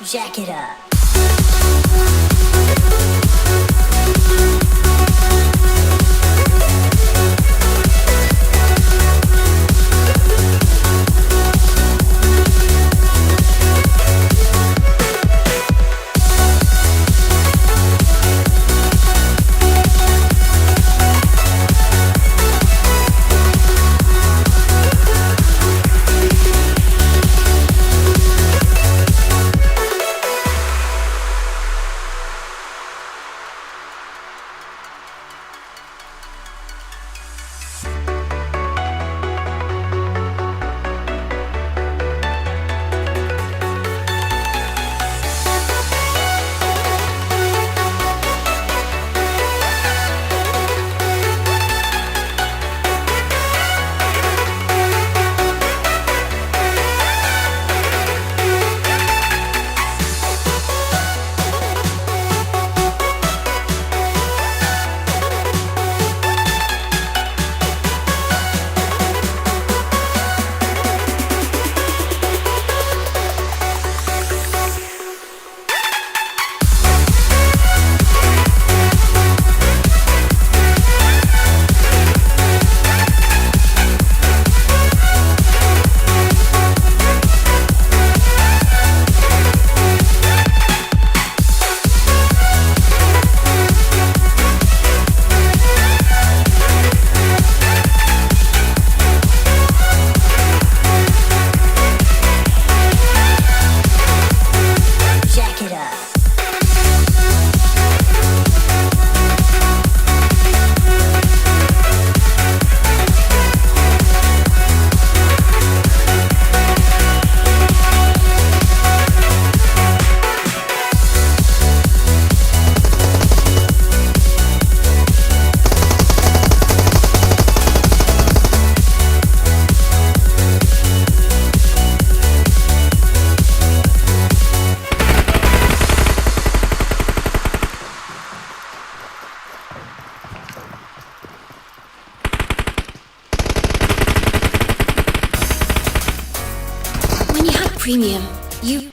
Jack it up. premium. You.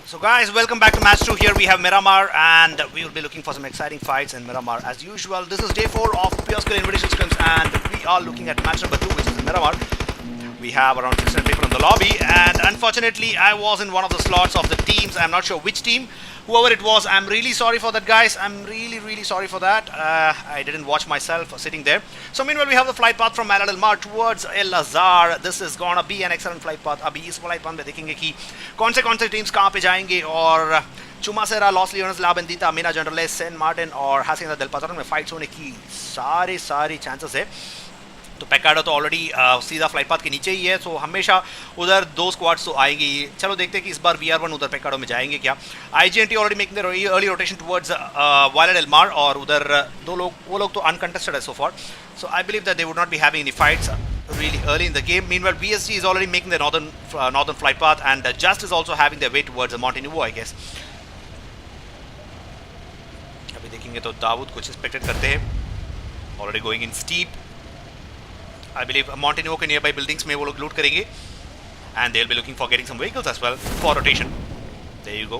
So guys, welcome back to match 2. Here we have Miramar, and we will be looking for some exciting fights in Miramar as usual. This is day 4 of Pureskill Invitational Scrims, and we are looking at match number 2, which is in Miramar. We have around 600 people in the lobby, and unfortunately I was in one of the slots of the teams. I'm not sure which team. Whoever it was, I'm really sorry for that, guys. I'm really sorry for that. I didn't watch myself sitting there. So meanwhile, we have the flight path from Al Almar towards El Azhar. This is gonna be an excellent flight path. अभी इस flight path में देखेंगे कि कौन से teams कहाँ पे जाएंगे, और Chumacera, Los Leones, La Bendita, Mina Generales, San Martin और Hacienda del Patrón में fights होने की सारी chances है. तो पैकाडो तो ऑलरेडी सीधा फ्लाइट पाथ के नीचे ही है, सो हमेशा उधर 2 स्क्वाड्स तो आएंगे ही. चलो देखते हैं कि इस बार VR1 उधर पैकाडो में जाएंगे क्या. IGNT already making the early rotation towards Violet Elmar, और उधर वो लोग तो अनकंटेस्टेड है so far. So I believe that they would not be having any fights really early in the game. Meanwhile, BSG is already making the northern flight path, and Just is also having their way towards Montenegro, I guess. अभी देखेंगे तो दाऊद कुछ expected करते हैं. Already going in steep. I believe Montenegro के nearby buildings में वो लोग loot करेंगे, and they'll be looking for getting some vehicles as well for rotation. There you go.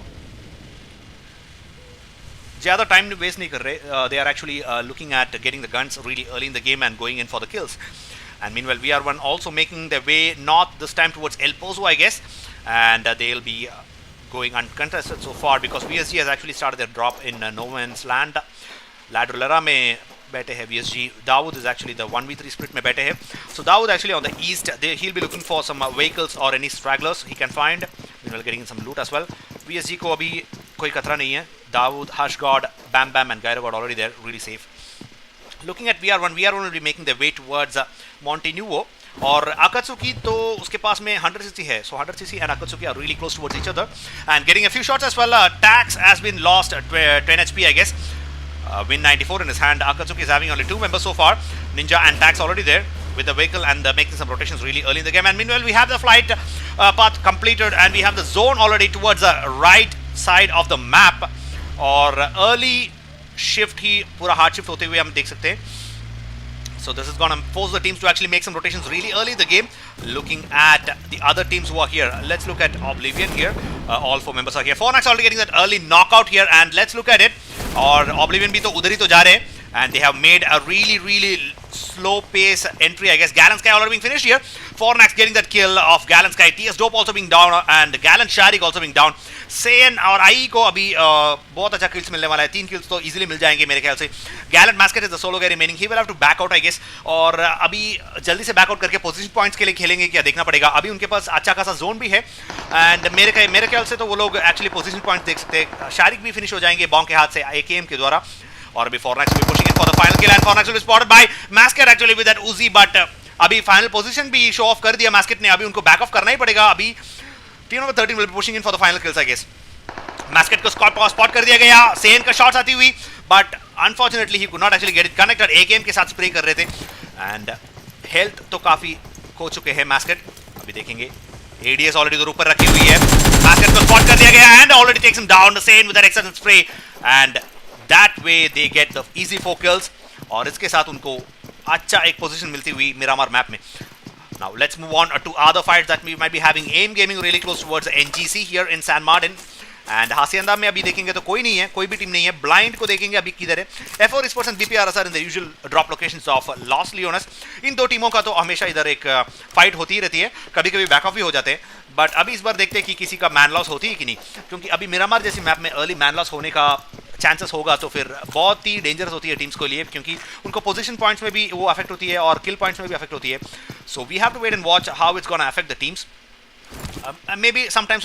ज़्यादा time waste नहीं कर रहे. They are actually looking at getting the guns really early in the game and going in for the kills. And meanwhile, VR1 also making their way north this time towards El Pozo, I guess, and they'll be going uncontested so far because VSG has actually started their drop in no man's land. Ladrolera में बैठे हैं VSG. Dawood is actually the 1v3 split में बैठे हैं. So Dawood actually on the east, he'll be looking for some vehicles or any stragglers he can find. Meanwhile, getting some loot as well. VSG को अभी कोई खतरा नहीं है. Dawood, Hushgod, Bam Bam and Gyro God already there, really safe. Looking at VR1 will be making their way towards Montenegro. और Akatsuki तो उसके पास में 100cc है, so 100cc and Akatsuki are really close towards each other and getting a few shots as well. Tax has been lost at 10 HP, I guess. Win 94 in his hand. Akatsuki is having only 2 members so far. Ninja and Tax already there with the vehicle and making some rotations really early in the game. And meanwhile, we have the flight path completed, and we have the zone already towards the right side of the map. और early shift ही पूरा hard shift होते हुए हम देख सकते हैं. So this is going to force the teams to actually make some rotations really early in the game. Looking at the other teams who are here, let's look at Oblivion here. All 4 members are here. FINTOX already getting that early knockout here, and let's look at it. और Oblivion भी तो उधर ही तो जा रहे हैं, and they have made a really slow pace entry, I guess. Gallant Sky already being finished here. FINTOX getting that kill of Gallant Sky. TS Dope also being down, and Gallant Sharik also being down. Sayan और आई को अभी बहुत अच्छा kills मिलने वाला है. 3 kills तो easily मिल जाएंगे मेरे ख्याल से. Gallant Mascot is the solo guy remaining. He will have to back out, I guess. और अभी जल्दी से back out करके position points के लिए खेलेंगे क्या, देखना पड़ेगा. अभी उनके पास अच्छा खासा zone भी है, and मेरे ख्याल से तो वो लोग actually position points देख सकते हैं. शारिक भी finish हो जाएंगे बॉन्ग के हाथ से AKM के द्वारा. और अभी FINTOX will be pushing in for the final kill, and FINTOX will be spotted by Mascot actually with that Uzi, but अभी final position भी show off कर दिया Mascot ने. अभी उनको back off करना ही पड़ेगा. अभी team number 13 will be pushing in for the final kills, I guess. Mascot को spot कर दिया गया. Sayan का shots आती हुई, but unfortunately he could not actually get it connected. AKM के साथ spray कर रहे थे, and health तो काफी खो चुके हैं Mascot. अभी देखेंगे ADS already उधर ऊपर रखी हुई है. Mascot को spot कर दिया गया and already takes him down. Sayan with that excellent spray, and that way they get the easy 4 kills. और इसके साथ उनको अच्छा एक position मिलती हुई मिरामार मैप में. Now let's move on to other fights that we might be having. AIM Gaming really close towards NGC here in San Martin. And Hacienda में अभी देखेंगे तो कोई नहीं है, कोई भी टीम नहीं है. ब्लाइंड को देखेंगे अभी किधर है. F4 Esports and BPRS in the usual drop locations of Los Leones. इन 2 टीमों का तो हमेशा इधर एक फाइट होती ही रहती है, कभी कभी बैकऑफ भी हो जाते हैं. बट अभी इस बार देखते हैं कि किसी का मैन लॉस होती है कि नहीं, क्योंकि अभी मिरामार जैसी मैप में अर्ली मैन लॉस होने का चांसेस होगा तो फिर बहुत ही डेंजरस होती है टीम्स को लिए, क्योंकि उनको पोजीशन पॉइंट्स में भी वो अफेक्ट होती है और किल पॉइंट्स में भी अफेक्ट होती है. So we have to wait and watch how it's gonna affect the teams. Maybe sometimes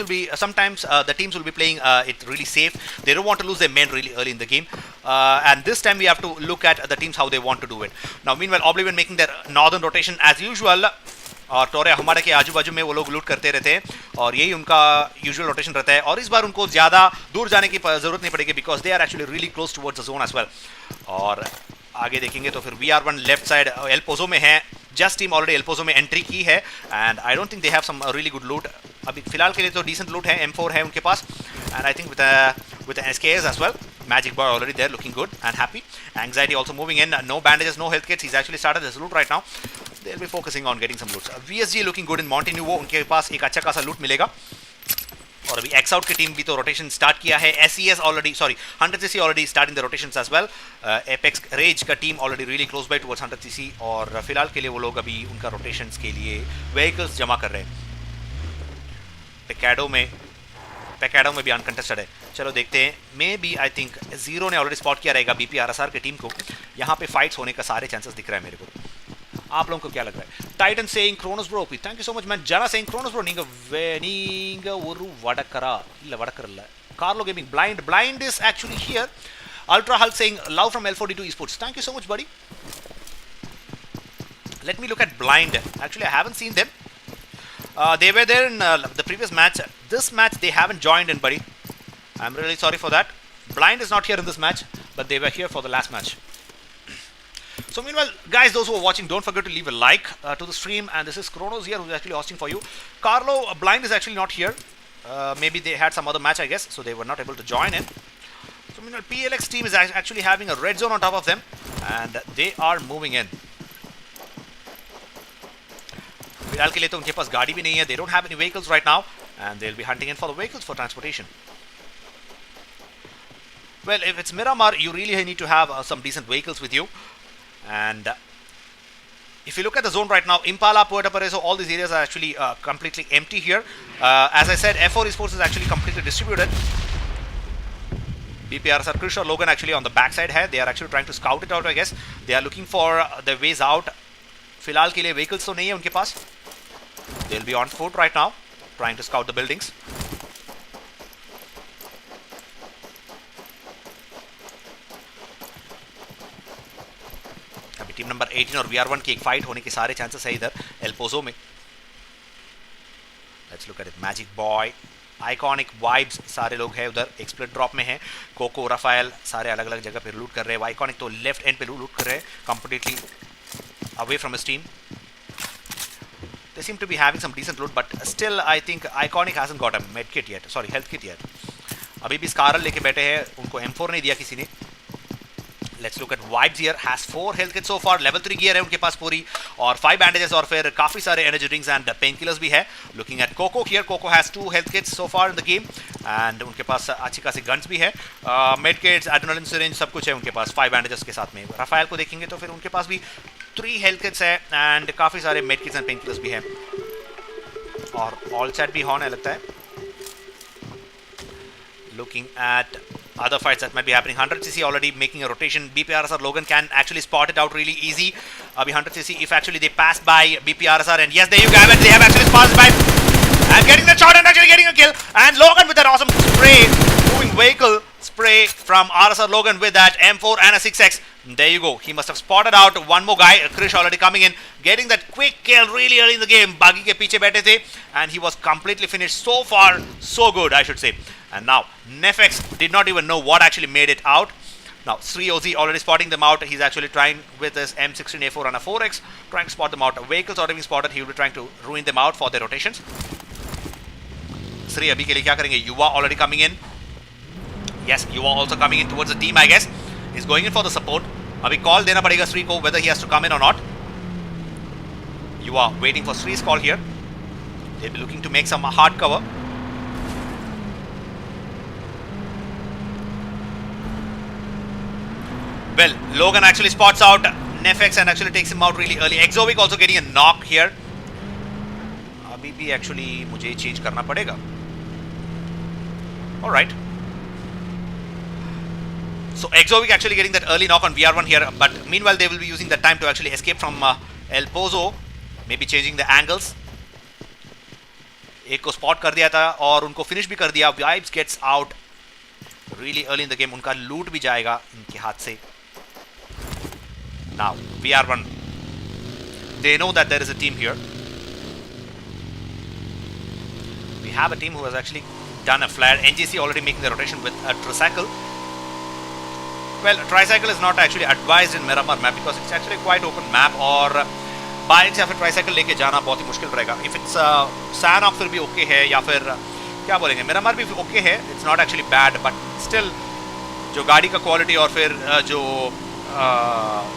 the teams will be playing it really safe. They don't want to lose their men really early in the game, and this time we have to look at the teams how they want to do it. Now meanwhile, Oblivion making their northern rotation as usual. और टोरे हमारे के आजू बाजू में वो लोग लूट करते रहते हैं और यही उनका यूजुअल रोटेशन रहता है. और इस बार उनको ज़्यादा दूर जाने की जरूरत नहीं पड़ेगी because they are actually really close towards the zone as well. और आगे देखेंगे तो फिर VR1 left side L Pozo में है. Just team already El Pozo में एंट्री की है, and I don't think they have some really good loot. अभी फिलहाल के लिए तो डिसेंट लूट है, M4 है उनके पास, and I think with SKS as well. Magic Boy already there, looking good and happy. Anxiety also moving in. No bandages, no health kits. He's actually started his loot right now. They'll be focusing on getting some loots. VSG looking good in Monte Nuevo. उनके पास एक अच्छा खासा loot मिलेगा. और अभी X Out की team भी तो रोटेशन स्टार्ट किया है. SES already, sorry 100cc already starting the rotations as well. Apex Rage का team already really close by towards 100cc और फिलहाल के लिए वो लोग अभी उनका रोटेशंस के लिए व्हीकल्स जमा कर रहे हैं. पेकाडो में भी अनकंटेस्टेड है. चलो देखते हैं. Maybe I think zero ने ऑलरेडी स्पॉट किया रहेगा BPRSR की टीम को. यहाँ पे फाइट्स होने का सारे चांसेस दिख रहा है मेरे को. आप लोगों को क्या लग रहा है? Titan saying Kronos bro OP, thank you so much man. जरा सेइंग क्रोनोस ब्रो नींग ओरू वडकरा ಇಲ್ಲ ವಡಕರಲ್ಲ. Carlo Gaming blind is actually here. Ultra Hulk saying love from L4D2 esports, thank you so much buddy. Let me look at blind. Actually I haven't seen them. They were there in the previous match. This match they haven't joined in buddy. I'm really sorry for that. Blind is not here in this match, but they were here for the last match. So meanwhile, guys, those who are watching, don't forget to leave a like to the stream. And this is Kronos here, who's actually hosting for you. Carlo, Blind is actually not here. Maybe they had some other match, I guess, so they were not able to join in. So meanwhile, PLX team is actually having a red zone on top of them, and they are moving in. फिलहाल के लिए तो उनके पास गाड़ी भी नहीं है. They don't have any vehicles right now, and they'll be hunting in for the vehicles for transportation. Well, if it's Miramar, you really need to have some decent vehicles with you. And if you look at the zone right now, Impala, Puerto Pareso, all these areas are actually completely empty here. As I said, F4 Esports is actually completely distributed. BPRSR Krish or Logan actually on the backside hai. They are actually trying to scout it out, I guess. They are looking for the ways out. फिलहाल के लिए vehicles तो नहीं है उनके पास. They'll be on foot right now, trying to scout the buildings. अभी team number 18 और VR1 की एक फाइट होने के सारे चांसेस है इधर एल्पोजो में. Let's look at it. Magic Boy, iconic vibes सारे लोग हैं उधर. एक स्प्लिट ड्रॉप में है. कोको, राफेल सारे अलग अलग जगह पे लूट कर रहे हैं. आइकॉनिक तो लेफ्ट एंड पे लूट कर रहे हैं completely away from his team. They seem to be having some decent loot, but still I think Iconic hasn't got a med kit yet. Sorry, health kit yet. अभी भी स्कारल लेके बैठे हैं. उनको M4 नहीं दिया किसी ने. Let's look at Vibes here. Has 4 health kits so far. Level 3 gear है उनके पास पूरी और 5 bandages और फिर काफ़ी सारे energy drinks and painkillers भी है. Looking at Coco here. Coco has 2 health kits so far in the game and उनके पास अच्छी खासी guns भी है. Med kits, adrenaline syringe सब कुछ है उनके पास 5 bandages के साथ में. राफेल को देखेंगे तो फिर उनके पास भी 3 health kits है and काफ़ी सारे med kits and painkillers भी है. और all chat भी ऑन है लगता है. Looking at other fights that might be happening. 100cc already making a rotation. BPRSR Logan can actually spot it out really easy. Abhi 100cc, if actually they pass by BPRSR, and yes, there you have it. They have actually passed by and getting the shot and actually getting a kill. And Logan with that awesome spray, moving vehicle spray from RSR Logan with that M4 and a 6x. There you go. He must have spotted out one more guy. Krish already coming in, getting that quick kill really early in the game. Buggy ke piche baithe the, and he was completely finished. So far, so good, I should say. And now Nefex did not even know what actually made it out. Now Sri OZ already spotting them out. He's actually trying with his M16A4 and a 4x, trying to spot them out. Vehicles already being spotted. He will be trying to ruin them out for their rotations. Sri abhi ke liye kya karenge? Yuva already coming in. Yes, Yuva also coming in towards the team, I guess. He's going in for the support. Abhi call dena padega Sri ko whether he has to come in or not. Yuva waiting for Sri's call here. They'll be looking to make some hard cover. Well, Logan actually spots out Nefex and actually takes him out really early. Exovic also getting a knock here. Abhi bhi actually mujhe change karna padega. Alright. So Exovic actually getting that early knock on VR1 here. But meanwhile they will be using that time to actually escape from El Pozo. Maybe changing the angles. एक को spot कर दिया था और उनको finish भी कर दिया. Vibes gets out really early in the game. उनका loot भी जाएगा इनके हाथ से. Now, VR1, they know that there is a team here. We have a team who has actually done a flare. NGC already making the rotation with a tricycle. Well, a tricycle is not actually advised in Miramar map because it's actually quite open map और bike या फिर tricycle लेके जाना बहुत ही मुश्किल रहेगा. If it's Sanok फिर भी ओके है या फिर क्या बोलेंगे Miramar भी ओके है. It's not actually bad but still जो गाड़ी का क्वालिटी और फिर जो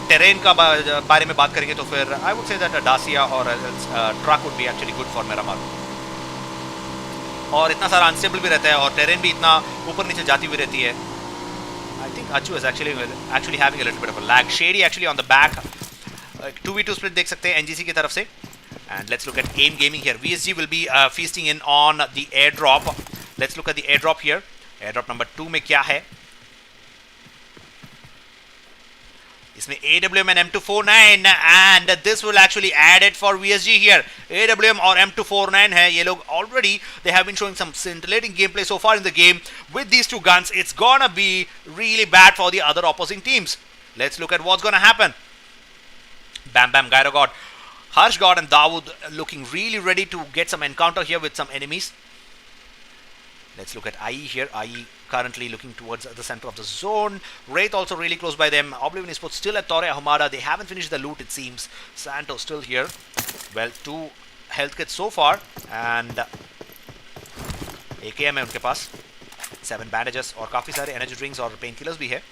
टेरेन का बारे में बात करेंगे तो फिर आई वुड से दैट डासिया और truck would be actually good for Miramar. और इतना सारा अनस्टेबल भी रहता है और टेरेन भी इतना ऊपर नीचे जाती हुई रहती है। I think Achu is actually having a little bit of a lag. Shady actually on the back 2v2 split देख सकते हैं एनजीसी की तरफ से। And let's look at M Gaming here. VSG will be feasting in on the air drop. Let's look at the air drop here. Air drop number 2 में क्या है? इसमें AWM and M249 and this will actually add it for VSG here. AWM और M249 है ये लोग already they have been showing some scintillating gameplay so far in the game with these two guns. It's gonna be really bad for the other opposing teams. Let's look at what's gonna happen. Bam Bam, Gyro God, Harsh God and Dawood looking really ready to get some encounter here with some enemies. Let's look at IE here. IE currently looking towards the center of the zone. Wraith also really close by them. Oblivion is still at Torre Ahumada. They haven't finished the loot it seems. Santo still here. Well, 2 health kits so far. And AKM है उनके पास. 7 bandages और काफ़ी सारे energy drinks और painkillers भी है.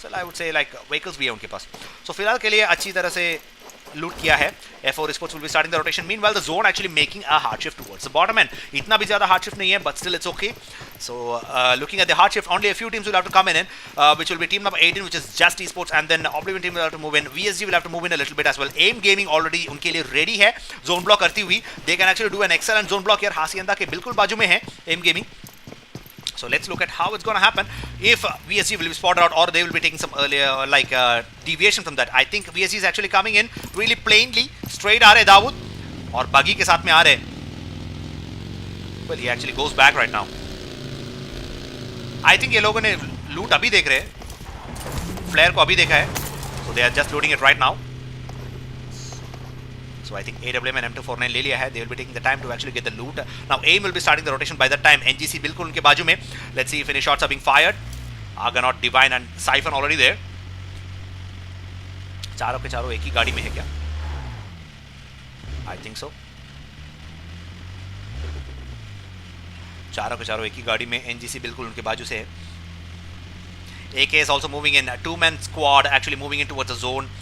So I would say like vehicles भी है उनके पास. So फिलहाल के लिए अच्छी तरह से लूट किया है। F4 Sports will be starting the rotation. Meanwhile, the zone actually making a hard shift towards the bottom end. इतना भी ज़्यादा hard shift नहीं है, but still it's okay. So looking at the hard shift, only a few teams will have to come in, which will be team number 18, which is Just Esports, and then Oblivion team will have to move in. VSG will have to move in a little bit as well. AIM Gaming already उनके लिए ready है zone block करती हुई. They can actually do an excellent zone block here. हासियंदा के बिल्कुल बाजू में है AIM Gaming. So let's look at how it's going to happen. If VSG will be spotted out or they will be taking some earlier deviation from that. I think VSG is actually coming in really plainly. Straight आ रहे दाऊद और बगी के साथ में आ रहे। Well, he actually goes back right now. I think ये लोगों ने लूट अभी देख रहे हैं, फ्लेयर को अभी देखा है, so they are just loading it right now. So I think AWM and M249 ले लिया है. They will be taking the time to actually get the loot. Now AIM will be starting the rotation by that time. NGC बिल्कुल उनके बाजू में. Let's see if any shots are being fired. Argonaut, Divine and Siphon already there. चारों के चारों एक ही गाड़ी में है क्या? I think so. चारों के चारों एक ही गाड़ी में. NGC बिल्कुल उनके बाजू से है. AK is also moving in. 2-man squad actually moving in towards the zone.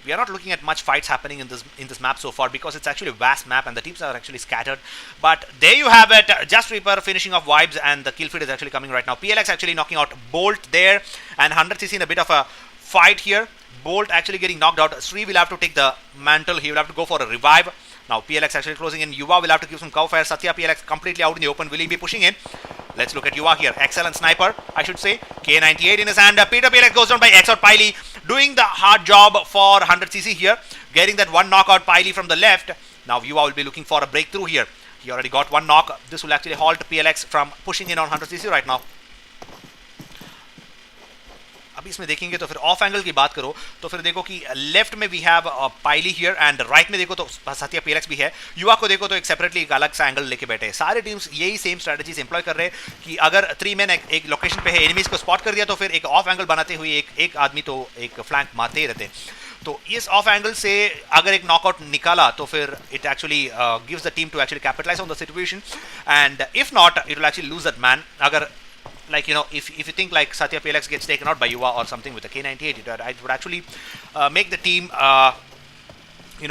We are not looking at much fights happening in this map so far because it's actually a vast map and the teams are actually scattered. But there you have it. Just Reaper finishing off vibes and the kill feed is actually coming right now. PLX actually knocking out Bolt there and 100cc in a bit of a fight here. Bolt actually getting knocked out. Sri will have to take the mantle. He will have to go for a revive. Now PLX actually closing in. Yuva will have to give some cow fire. Satya PLX completely out in the open. Will he be pushing in? Let's look at Yuva here. Excellent sniper, I should say. K98 in his hand. Peter PLX goes down by X out Piley. Doing the hard job for 100cc here. Getting that one knockout Piley from the left. Now Yuva will be looking for a breakthrough here. He already got one knock. This will actually halt PLX from pushing in on 100cc right now. अभी इसमें देखेंगे तो फिर of angle की बात करो तो फिर देखो कि लेफ्ट में वी हैव पाइली हियर एंड राइट में देखो तो सत्या पीएलएक्स भी है। युवा को देखो तो एक सेपरेटली एक अलग सा एंगल लेके बैठे हैं। सारे टीम्स यही सेम स्ट्रेटजीज एम्प्लॉय कर रहे हैं कि अगर 3 मैन एक लोकेशन पे है, एनिमीज को स्पॉट कर दिया तो फिर एक ऑफ एंगल बनाते हुए एक आदमी तो एक फ्लैंक मारते ही रहते हैं। तो इस ऑफ एंगल से अगर एक नॉकआउट निकाला तो फिर it actually gives the team to actually capitalise on the situation and if not it will actually lose that man. अगर like if you think like Satya PLX gets taken out by Yuva or something with a K98, it would actually make the team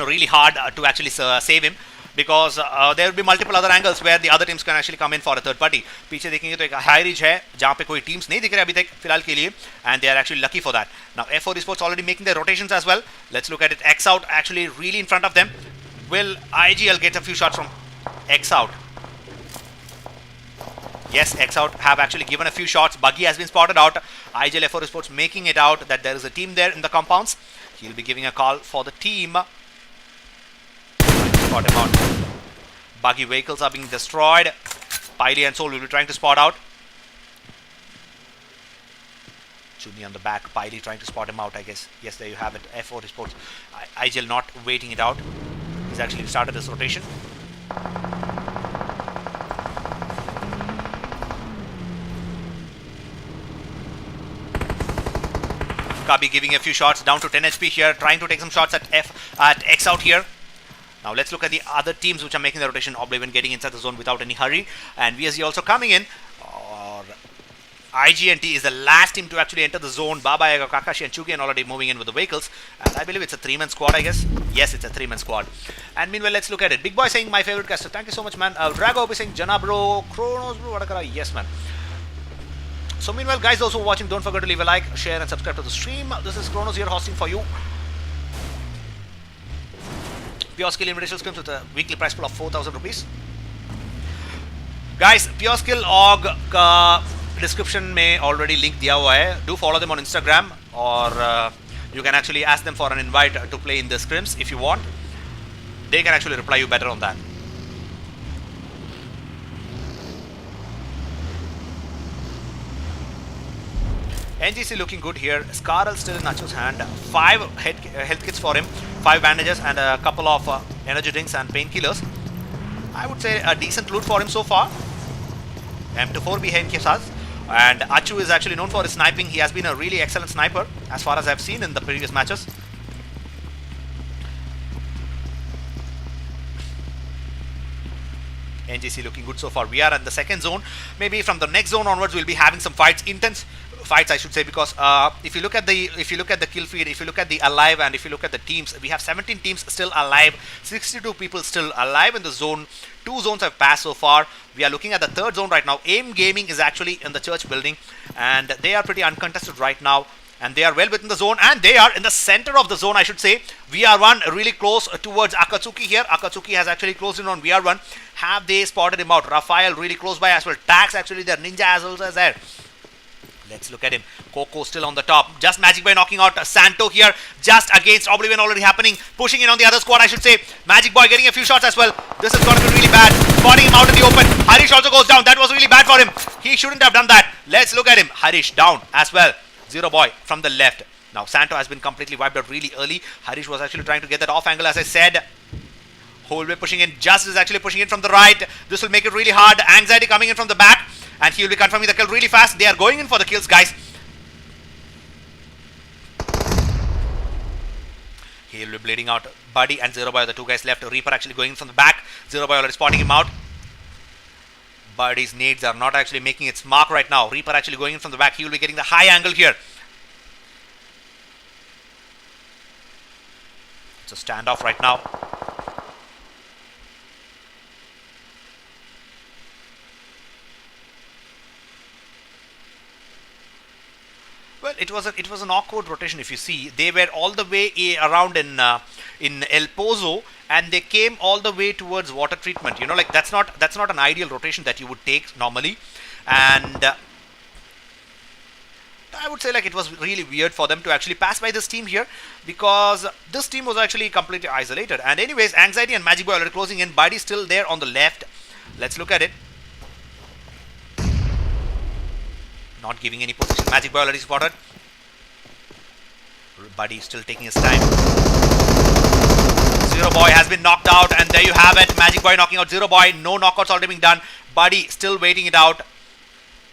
really hard to actually save him because there will be multiple other angles where the other teams can actually come in for a third party. पीछे देखेंगे तो एक high ridge है जहाँ पे कोई teams नहीं दिख रहे अभी तक फिलहाल के लिए and they are actually lucky for that. Now F4 Esports already making their rotations as well. Let's look at it. X out actually really in front of them. Will IGL get a few shots from X out? Yes, X out have actually given a few shots. Buggy has been spotted out. IGL F4 Sports making it out that there is a team there in the compounds. He'll be giving a call for the team. Spot him out. Buggy vehicles are being destroyed. Piley and Soul will be trying to spot out. Chuni on the back. Piley trying to spot him out, I guess. Yes, there you have it. F4 Sports. IGL not waiting it out. He's actually started this rotation. Kabi giving a few shots down to 10 HP here, trying to take some shots at X out here. Now let's look at the other teams which are making the rotation. Oblivion getting inside the zone without any hurry, and VSG also coming in. Or IGNT is the last team to actually enter the zone. Baba Yaga, Kakashi and Chugi are already moving in with the vehicles. And I believe it's a 3-man squad, I guess. Yes, it's a 3-man squad. And meanwhile, let's look at it. Big Boy saying my favorite caster. Thank you so much, man. Drago saying Jana bro, Kronos bro, Vadakara. Yes, man. So meanwhile, guys, those who are watching, don't forget to leave a like, share and subscribe to the stream. This is Kronos here hosting for you. Pureskill Invitational Scrims with a weekly prize pool of 4,000 rupees. Guys, Pureskill org का description में already link दिया हुआ है. Do follow them on Instagram or you can actually ask them for an invite to play in the scrims if you want. They can actually reply you better on that. NGC looking good here. Scarl still in Nacho's hand. 5 health kits for him, 5 bandages and a couple of energy drinks and painkillers. I would say a decent loot for him so far. M24 behind Kesaz. And Achu is actually known for his sniping. He has been a really excellent sniper as far as I've seen in the previous matches. NGC looking good so far. We are in the second zone. Maybe from the next zone onwards we'll be having some fights, intense fights I should say, because if you look at the kill feed, if you look at the alive and if you look at the teams, we have 17 teams still alive, 62 people still alive in the zone. 2 zones have passed so far. We are looking at the third zone right now. AIM Gaming is actually in the church building and they are pretty uncontested right now. And they are well within the zone and they are in the center of the zone, I should say. VR1 really close towards Akatsuki here. Akatsuki has actually closed in on VR1. Have they spotted him out? Raphael really close by as well. Tax actually there. Ninja as well as there. Let's look at him. Coco still on the top. Just Magic Boy knocking out Santo here. Just against Oblivion already happening. Pushing in on the other squad, I should say. Magic Boy getting a few shots as well. This is going to be really bad. Spotting him out in the open. Harish also goes down. That was really bad for him. He shouldn't have done that. Let's look at him. Harish down as well. Zero Boy from the left. Now Santo has been completely wiped out really early. Harish was actually trying to get that off angle as I said. Whole way pushing in. Just is actually pushing in from the right. This will make it really hard. Anxiety coming in from the back. And he will be confirming the kill really fast. They are going in for the kills, guys. He will be bleeding out. Buddy and Zero Boy are the 2 guys left. Reaper actually going in from the back. Zero Boy already spotting him out. Buddy's nades are not actually making its mark right now. Reaper actually going in from the back. He will be getting the high angle here. It's a standoff right now. Well, it was an awkward rotation. If you see, they were all the way around in El Pozo, and they came all the way towards water treatment. You know, like that's not an ideal rotation that you would take normally, and I would say like it was really weird for them to actually pass by this team here, because this team was actually completely isolated. And anyways, Anxiety and Magic Boy already closing in. Buddy still there on the left. Let's look at it. Not giving any position. Magic Boy already spotted. Buddy still taking his time. Zero Boy has been knocked out, and there you have it. Magic Boy knocking out Zero Boy. No knockouts already being done. Buddy still waiting it out.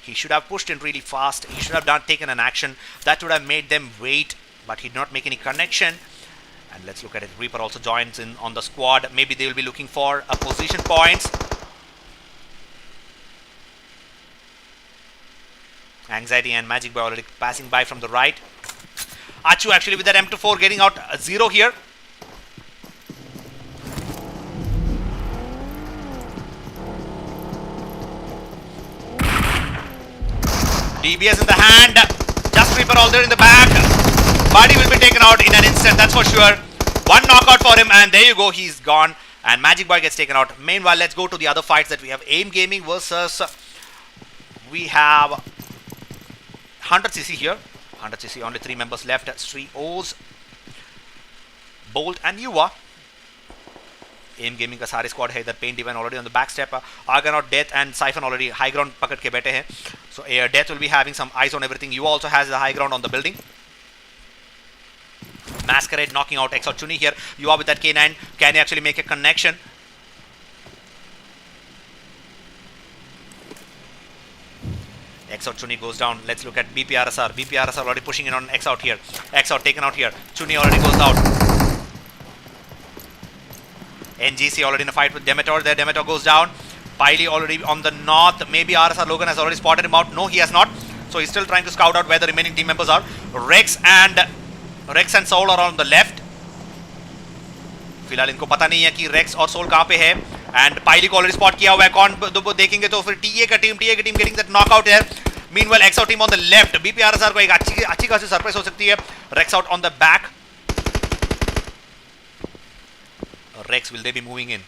He should have pushed in really fast. He should have taken an action. That would have made them wait, but he did not make any connection. And let's look at it. Reaper also joins in on the squad. Maybe they will be looking for a position points. Anxiety and Magic Boy already passing by from the right. Achu actually with that M24 getting out Zero here. DBS in the hand. Just Reaper all there in the back. Buddy will be taken out in an instant, that's for sure. 1 knockout for him, and there you go, he's gone. And Magic Boy gets taken out. Meanwhile, let's go to the other fights that we have. AIM Gaming versus... We have... 100cc here. 100cc, only 3 members left. Sri Oz, Bolt and Yuva. AIM Gaming का सारे squad है इधर. Pain Divine already on the back step. Argonaut, Death and Siphon already high ground पकड़ के बैठे हैं. So Death will be having some eyes on everything. Yuva also has the high ground on the building. Masquerade knocking out Exo Chuni here. Yuva with that K9. Can he actually make a connection? X out Chuni goes down. Let's look at BPRSR. BPRSR already pushing in on X out here. X out taken out here. Chuni already goes out. NGC already in a fight with Demetor. There Demetor goes down. Piley already on the north. Maybe RSR Logan has already spotted him out. No, he has not. So he's still trying to scout out where the remaining team members are. Rex and Soul are on the left. फिलहाल इनको पता नहीं है कि racks और soul कहाँ पे है. एंड पाइली को ऑलरेडी स्पॉट किया हुआ है. कौन देखेंगे तो फिर टीए का टीम गेटिंग दैट नॉकआउट है. Meanwhile XO team on the left. BPRSR को एक अच्छी खासी सरप्राइज हो सकती है. Rex out on the back. Rex, will they be moving in?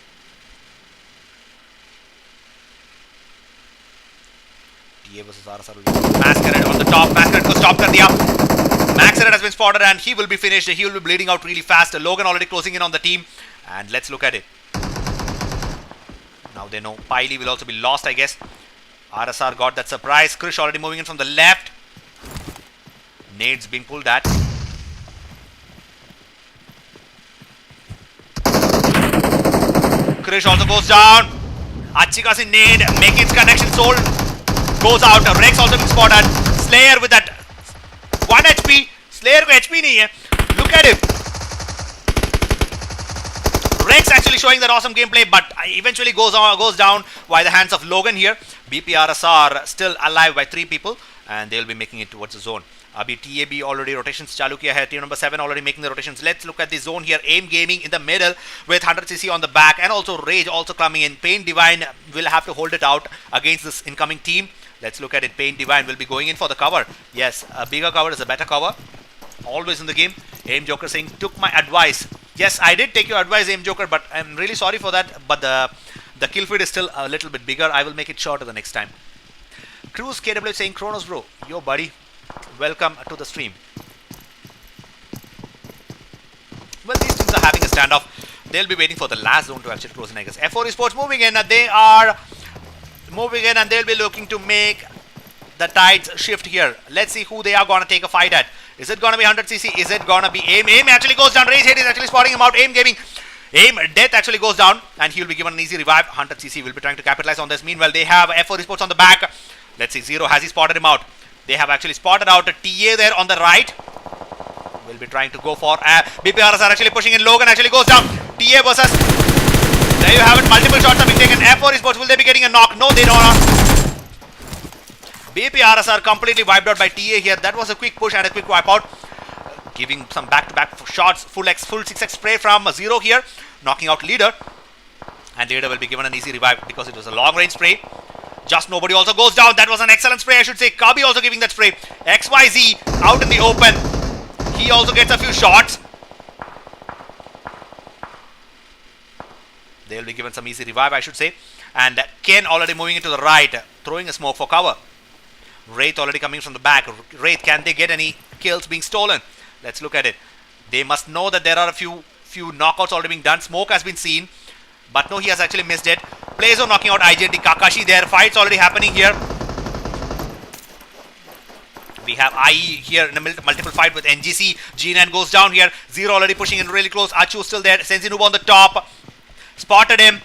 TA versus RSR. Masquerade on the top. Masquerade को stop कर दिया. Masquerade has been spotted and he will be finished. He will be bleeding out really fast. Logan already closing in on the team. And let's look at it. Now they know Piley will also be lost, I guess. RSR got that surprise. Krish already moving in from the left. Nades being pulled at. Krish also goes down. Achikasi nade making its connection. Soul goes out. Rex also being spotted. Slayer with that 1 HP. Slayer को HP नहीं है. Look at him. Rex actually showing that awesome gameplay, but eventually goes down by the hands of Logan here. BPRSR still alive by 3 people, and they'll be making it towards the zone. Abhi TAB already rotations चालू किया है. Team number 7 already making the rotations. Let's look at the zone here. AIM Gaming in the middle with 100cc on the back, and also Rage also coming in. Pain Divine will have to hold it out against this incoming team. Let's look at it. Pain Divine will be going in for the cover. Yes, a bigger cover is a better cover. Always in the game. AIM Joker saying, took my advice. Yes, I did take your advice, AIM Joker, but I'm really sorry for that. But the kill feed is still a little bit bigger. I will make it shorter the next time. Cruz KW saying, Kronos bro, yo buddy, welcome to the stream. Well, these teams are having a standoff. They'll be waiting for the last zone to actually close in, I guess. F4 Esports moving in. They are moving in and they'll be looking to make the tides shift here. Let's see who they are going to take a fight at. Is it going to be 100cc? Is it going to be AIM? AIM actually goes down. Rage Head is actually spotting him out. AIM Gaming. AIM Death actually goes down and he will be given an easy revive. 100cc will be trying to capitalize on this. Meanwhile, they have F4 Esports on the back. Let's see. Zero, has he spotted him out? They have actually spotted out a TA there on the right. Will be trying to go for BPRs are actually pushing in. Logan actually goes down. TA versus. There you have it. Multiple shots are being taken. F4 Esports, will they be getting a knock? No, they don't. BPRs are completely wiped out by TA here. That was a quick push and a quick wipeout. Giving some back-to-back shots. Full 6x spray from Zero here. Knocking out Leader. And Leader will be given an easy revive because it was a long-range spray. Just Nobody also goes down. That was an excellent spray, I should say. Kabi also giving that spray. XYZ out in the open. He also gets a few shots. They'll be given some easy revive, I should say. And Ken already moving into the right, throwing a smoke for cover. Wraith already coming from the back. Wraith, can they get any kills being stolen? Let's look at it. They must know that there are a few knockouts already being done. Smoke has been seen. But no, he has actually missed it. Playzo knocking out IJT. Kakashi there. Fights already happening here. We have IE here in a multiple fight with NGC. G9 goes down here. Zero already pushing in really close. Achu still there. Senzinoob on the top. Spotted him.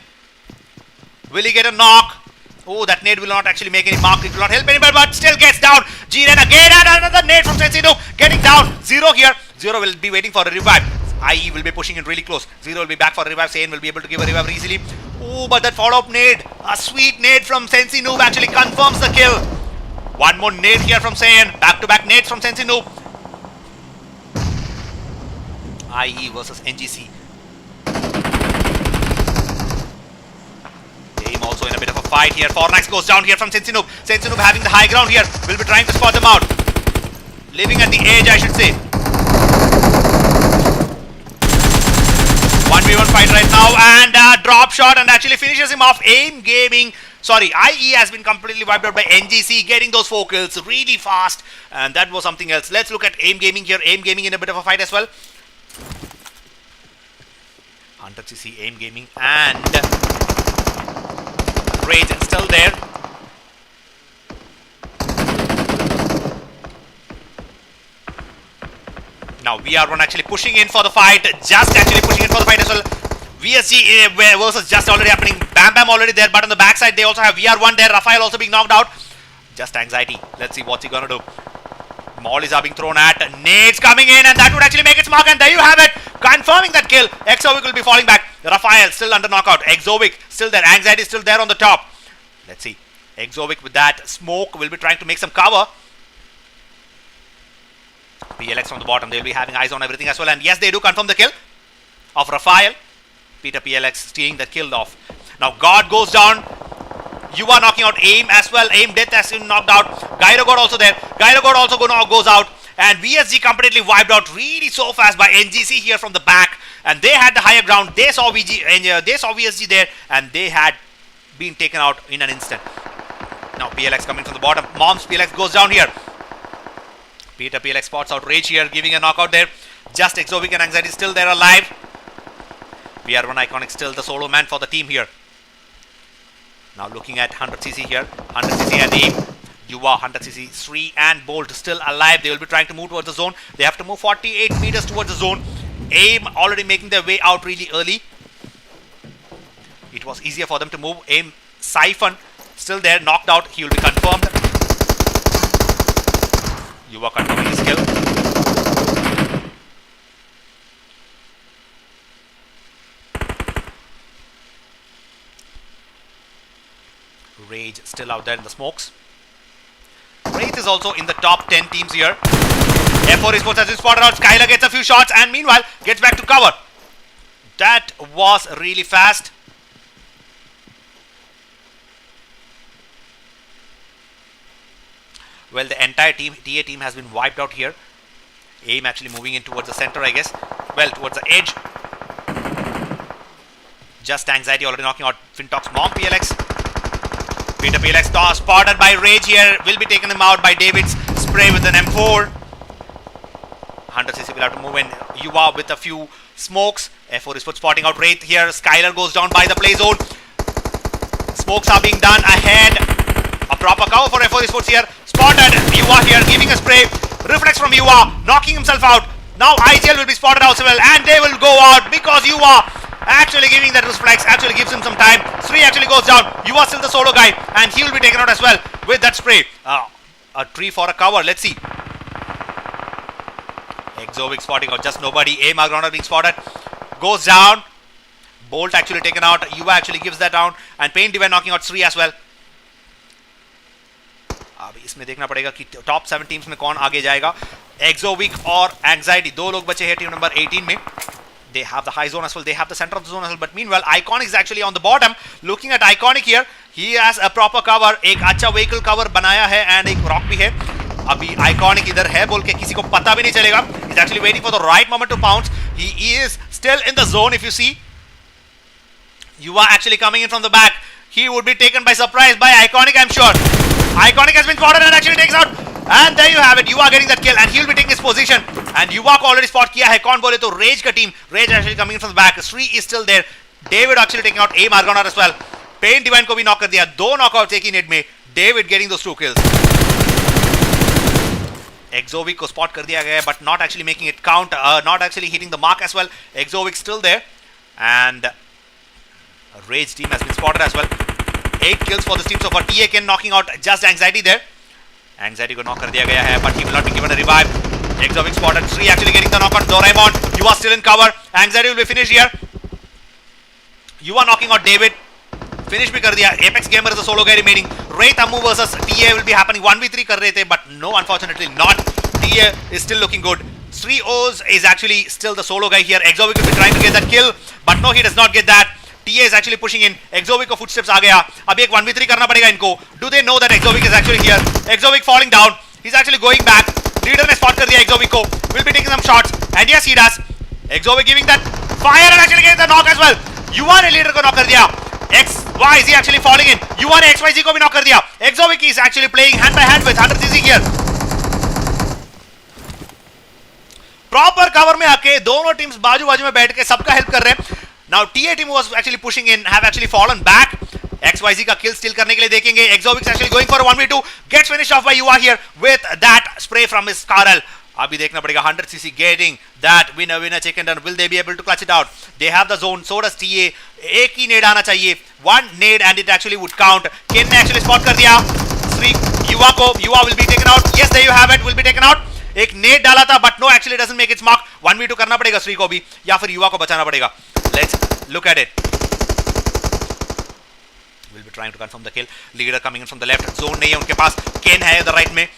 Will he get a knock? Oh, that nade will not actually make any mark. It will not help anybody, but still gets down. G9 again and another nade from Senzinoob. Getting down. Zero here. Zero will be waiting for a revive. IE will be pushing in really close. Zero will be back for a revive. Sane will be able to give a revive easily. Oh, but that follow-up nade. A sweet nade from Senzinoob actually confirms the kill. One more nade here from Saiyan. Back-to-back nades from Senzinoob. IE versus NGC. Aim also in a bit of a fight here. Fornax goes down here from Senzinoob. Senzinoob having the high ground here. Will be trying to spot them out. Living at the edge, I should say. 1v1 fight right now and drop shot and actually finishes him off. AIM Gaming. Sorry, IE has been completely wiped out by NGC, getting those 4 kills really fast, and that was something else. Let's look at AIM Gaming here. AIM Gaming in a bit of a fight as well. 100cc AIM Gaming and Rage still there. Now VR1 actually pushing in for the fight. Just actually pushing in for the fight as well. VSG versus Just already happening. Bam Bam already there, but on the backside they also have VR1 there. Raphael also being knocked out. Just anxiety. Let's see what's he gonna do. Mollies are being thrown at. Nades coming in, and that would actually make its mark. And there you have it. Confirming that kill. Exovic will be falling back. Raphael still under knockout. Exovic still there. Anxiety still there on the top. Let's see. Exovic with that smoke will be trying to make some cover. PLX from the bottom. They'll be having eyes on everything as well. And yes, they do confirm the kill of Rafael. Peter PLX stealing the kill off. Now God goes down. You are knocking out AIM as well. AIM death has been knocked out. Gyro God also there. Gyro God also goes out. And VSG completely wiped out really so fast by NGC here from the back. And they had the higher ground. They saw VSG there, and they had been taken out in an instant. Now PLX coming from the bottom. Mom's PLX goes down here. Peter PLX spots out Rage here, giving a knockout there. Just Exovic and Anxiety still there alive. VR1 Iconic still the solo man for the team here. Now looking at 100cc here. 100cc and AIM. Yuva, 100cc, Sri and Bolt still alive. They will be trying to move towards the zone. They have to move 48 meters towards the zone. AIM already making their way out really early. It was easier for them to move. AIM, Siphon still there, knocked out. He will be confirmed. Yuva confirming his kill. Rage still out there in the smokes. Wraith is also in the top 10 teams here. F4 Esports has been spotted out. Skylar gets a few shots and meanwhile gets back to cover. That was really fast. Well, the entire team, TA team has been wiped out here. AIM actually moving in towards the center, I guess. Well, towards the edge. Just Anxiety already knocking out FINTOX Mom PLX. Peter PLX spotted by Rage here. Will be taking him out by David's spray with an M4. 100cc will have to move in. Yuva with a few smokes. F4 is spotting out Wraith here. Skylar goes down by the play zone. Smokes are being done ahead. A proper cover for F4 Esports here. Spotted Yuva here, giving a spray. Reflex from Yuva, knocking himself out. Now IGL will be spotted out as well, and they will go out because Yuva actually giving that reflex actually gives him some time. Sri actually goes down. Yuva still the solo guy, and he will be taken out as well with that spray. A tree for a cover. Let's see. Exovic spotting out. Just nobody. A Magronda being spotted. Goes down. Bolt actually taken out. Yuva actually gives that down, and Pain Divine knocking out Sri as well. अब इसमें देखना पड़ेगा कि top 7 teams में कौन आगे जाएगा. Exovic और Anxiety दो लोग बचे हैं टीम नंबर 18 में. They have the high zone as well. They have the center of the zone as well. But meanwhile, Iconic is actually on the bottom. Looking at Iconic here, he has a proper cover. एक अच्छा vehicle cover बनाया है and एक rock भी है. अभी Iconic इधर है बोल के किसी को पता भी नहीं चलेगा. He's actually waiting for the right moment to pounce. He is still in the zone if you see. Yuva actually coming in from the back. He would be taken by surprise by Iconic, I'm sure. Iconic has been spotted and actually takes out. And there you have it. Yuva getting that kill and he'll be taking his position. And Yuva को already spot किया है. कौन बोले तो Rage का team. Rage actually coming in from the back. Sri is still there. David actually taking out A Margonar as well. Pain Divine को भी knock कर दिया. दो knockouts एक ही net में. David getting those 2 kills. Exovic को spot कर दिया गया है, but not actually making it count. Not actually hitting the mark as well. Exovic still there. And Rage team has been spotted as well. 8 kills for this team so far. TA Ken knocking out Just Anxiety there. Anxiety को knock कर दिया गया है, but he will not be given a revive. Exovic spotted. Sri actually getting the knockout. Doraemon. Yuva still in cover. Anxiety will be finished here. Yuva knocking out David. Finish भी कर दिया. Apex Gamer is the solo guy remaining. Wraith Amu versus TA will be happening. 1v3 कर रहे थे, but no, unfortunately not. TA is still looking good. Sri Oz is actually still the solo guy here. Exovic will be trying to get that kill, but no, he does not get that. TA is actually pushing in. Exovic को footsteps आ गया. अभी एक 1v3 करना पड़ेगा इनको. Do they know that Exovic is actually here? Exovic falling down. He's actually going back. Leader ने spot कर दिया Exovic को. Will be taking some shots. And yes, he does. Exovic giving that fire and actually getting the knock as well. Yuva ने leader को knock कर दिया. XYZ actually falling in. Yuva ने XYZ को भी knock कर दिया. Exovic is actually playing hand by hand with 100cc here. Proper cover में आके दोनों teams बाजू बाजू में बैठ के सबका help कर रहे हैं. Now TA team was actually pushing in, have actually fallen back. XYZ का kill steal करने के लिए देखेंगे. Exovic actually going for a 1v2. Gets finished off by Yuva here with that spray from his Scarl. अभी देखना पड़ेगा 100cc getting that winner chicken run. Will they be able to clutch it out? They have the zone. So does TA. एक ही nade आना चाहिए. One nade and it actually would count. Ken ने actually spot कर दिया. Sri Yuva को. Yuva will be taken out. Yes, there you have it. Will be taken out. एक nade डाला था, but no, actually doesn't make its mark. 1v2 करना पड़ेगा Sri को भी, या फिर Yuva को बचाना पड़ेगा. Let's look at it. We'll be trying to confirm the kill. Leader coming in from the left. Zone नहीं है उनके पास. Ken है the right में.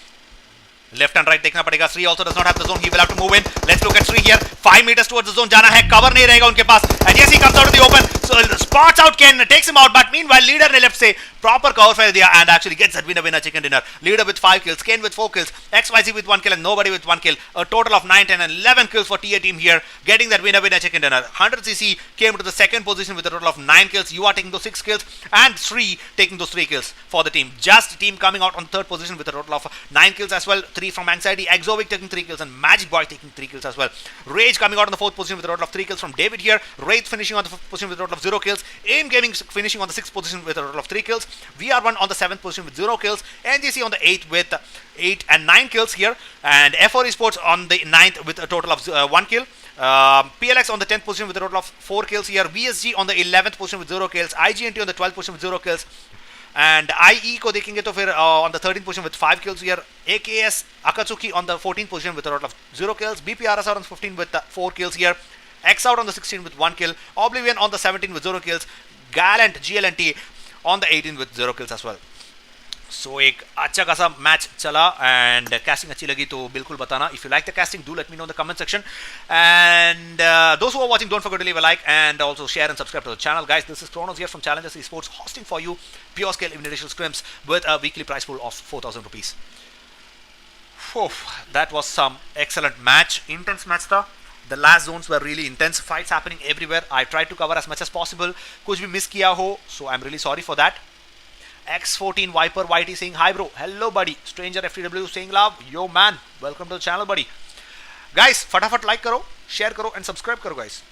Left and right देखना पड़ेगा. Sri also does not have the zone. He will have to move in. Let's look at Sri here. 5 meters towards the zone जाना है. Cover नहीं रहेगा उनके पास. And yes, he comes out of the open. So spots out Ken, takes him out. But meanwhile, leader ने left से proper cover fire दिया and actually gets that winner chicken dinner. Leader with 5 kills, Ken with 4 kills, XYZ with 1 kill and nobody with 1 kill. A total of 9, 10 and 11 kills for TA team here, getting that winner chicken dinner. 100cc came to the second position with a total of 9 kills. You are taking those 6 kills and Sri taking those 3 kills for the team. Just team coming out on third position with a total of 9 kills as well. 3 from Anxiety, Exovic taking 3 kills and Magic Boy taking 3 kills as well. Rage coming out on the 4th position with a total of 3 kills from David here. Wraith finishing on the 5th position with a total of 0 kills. Aim Gaming finishing on the 6th position with a total of 3 kills. VR1 on the 7th position with 0 kills. NGC on the 8th with 8 and 9 kills here. And F4 Esports on the 9th with a total of 1 kill. PLX on the 10th position with a total of 4 kills here. VSG on the 11th position with 0 kills. IGNT on the 12th position with 0 kills. And IE को देखेंगे तो फिर on the 13th position with 5 kills here. AKS Akatsuki on the 14th position with a total of 0 kills. BPRSR on the 15th with 4 kills here. X out on the 16th with 1 kill. Oblivion on the 17th with 0 kills. GLNT on the 18th with 0 kills as well. So एक अच्छा खासा match चला and casting अच्छी लगी तो बिल्कुल बताना. If you like the casting, do let me know in the comment section. And those who are watching, don't forget to leave a like and also share and subscribe to the channel. Guys, this is Kronos here from Challengers Esports, hosting for you Pureskill Invitational Scrims with a weekly prize pool of 4,000 rupees. That was some excellent match. Intense match tha. The last zones were really intense. Fights happening everywhere. I tried to cover as much as possible. कुछ भी miss किया हो, so I'm really sorry for that. X14 Viper YT saying hi bro. Hello buddy. Stranger FTW saying love. Yo man. Welcome to the channel buddy. Guys, फटाफट like करो, share करो and subscribe करो guys.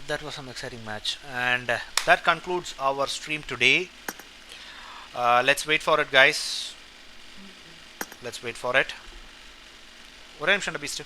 That was some exciting match and that concludes our stream today. Let's wait for it guys. Let's wait for it. What am I beast?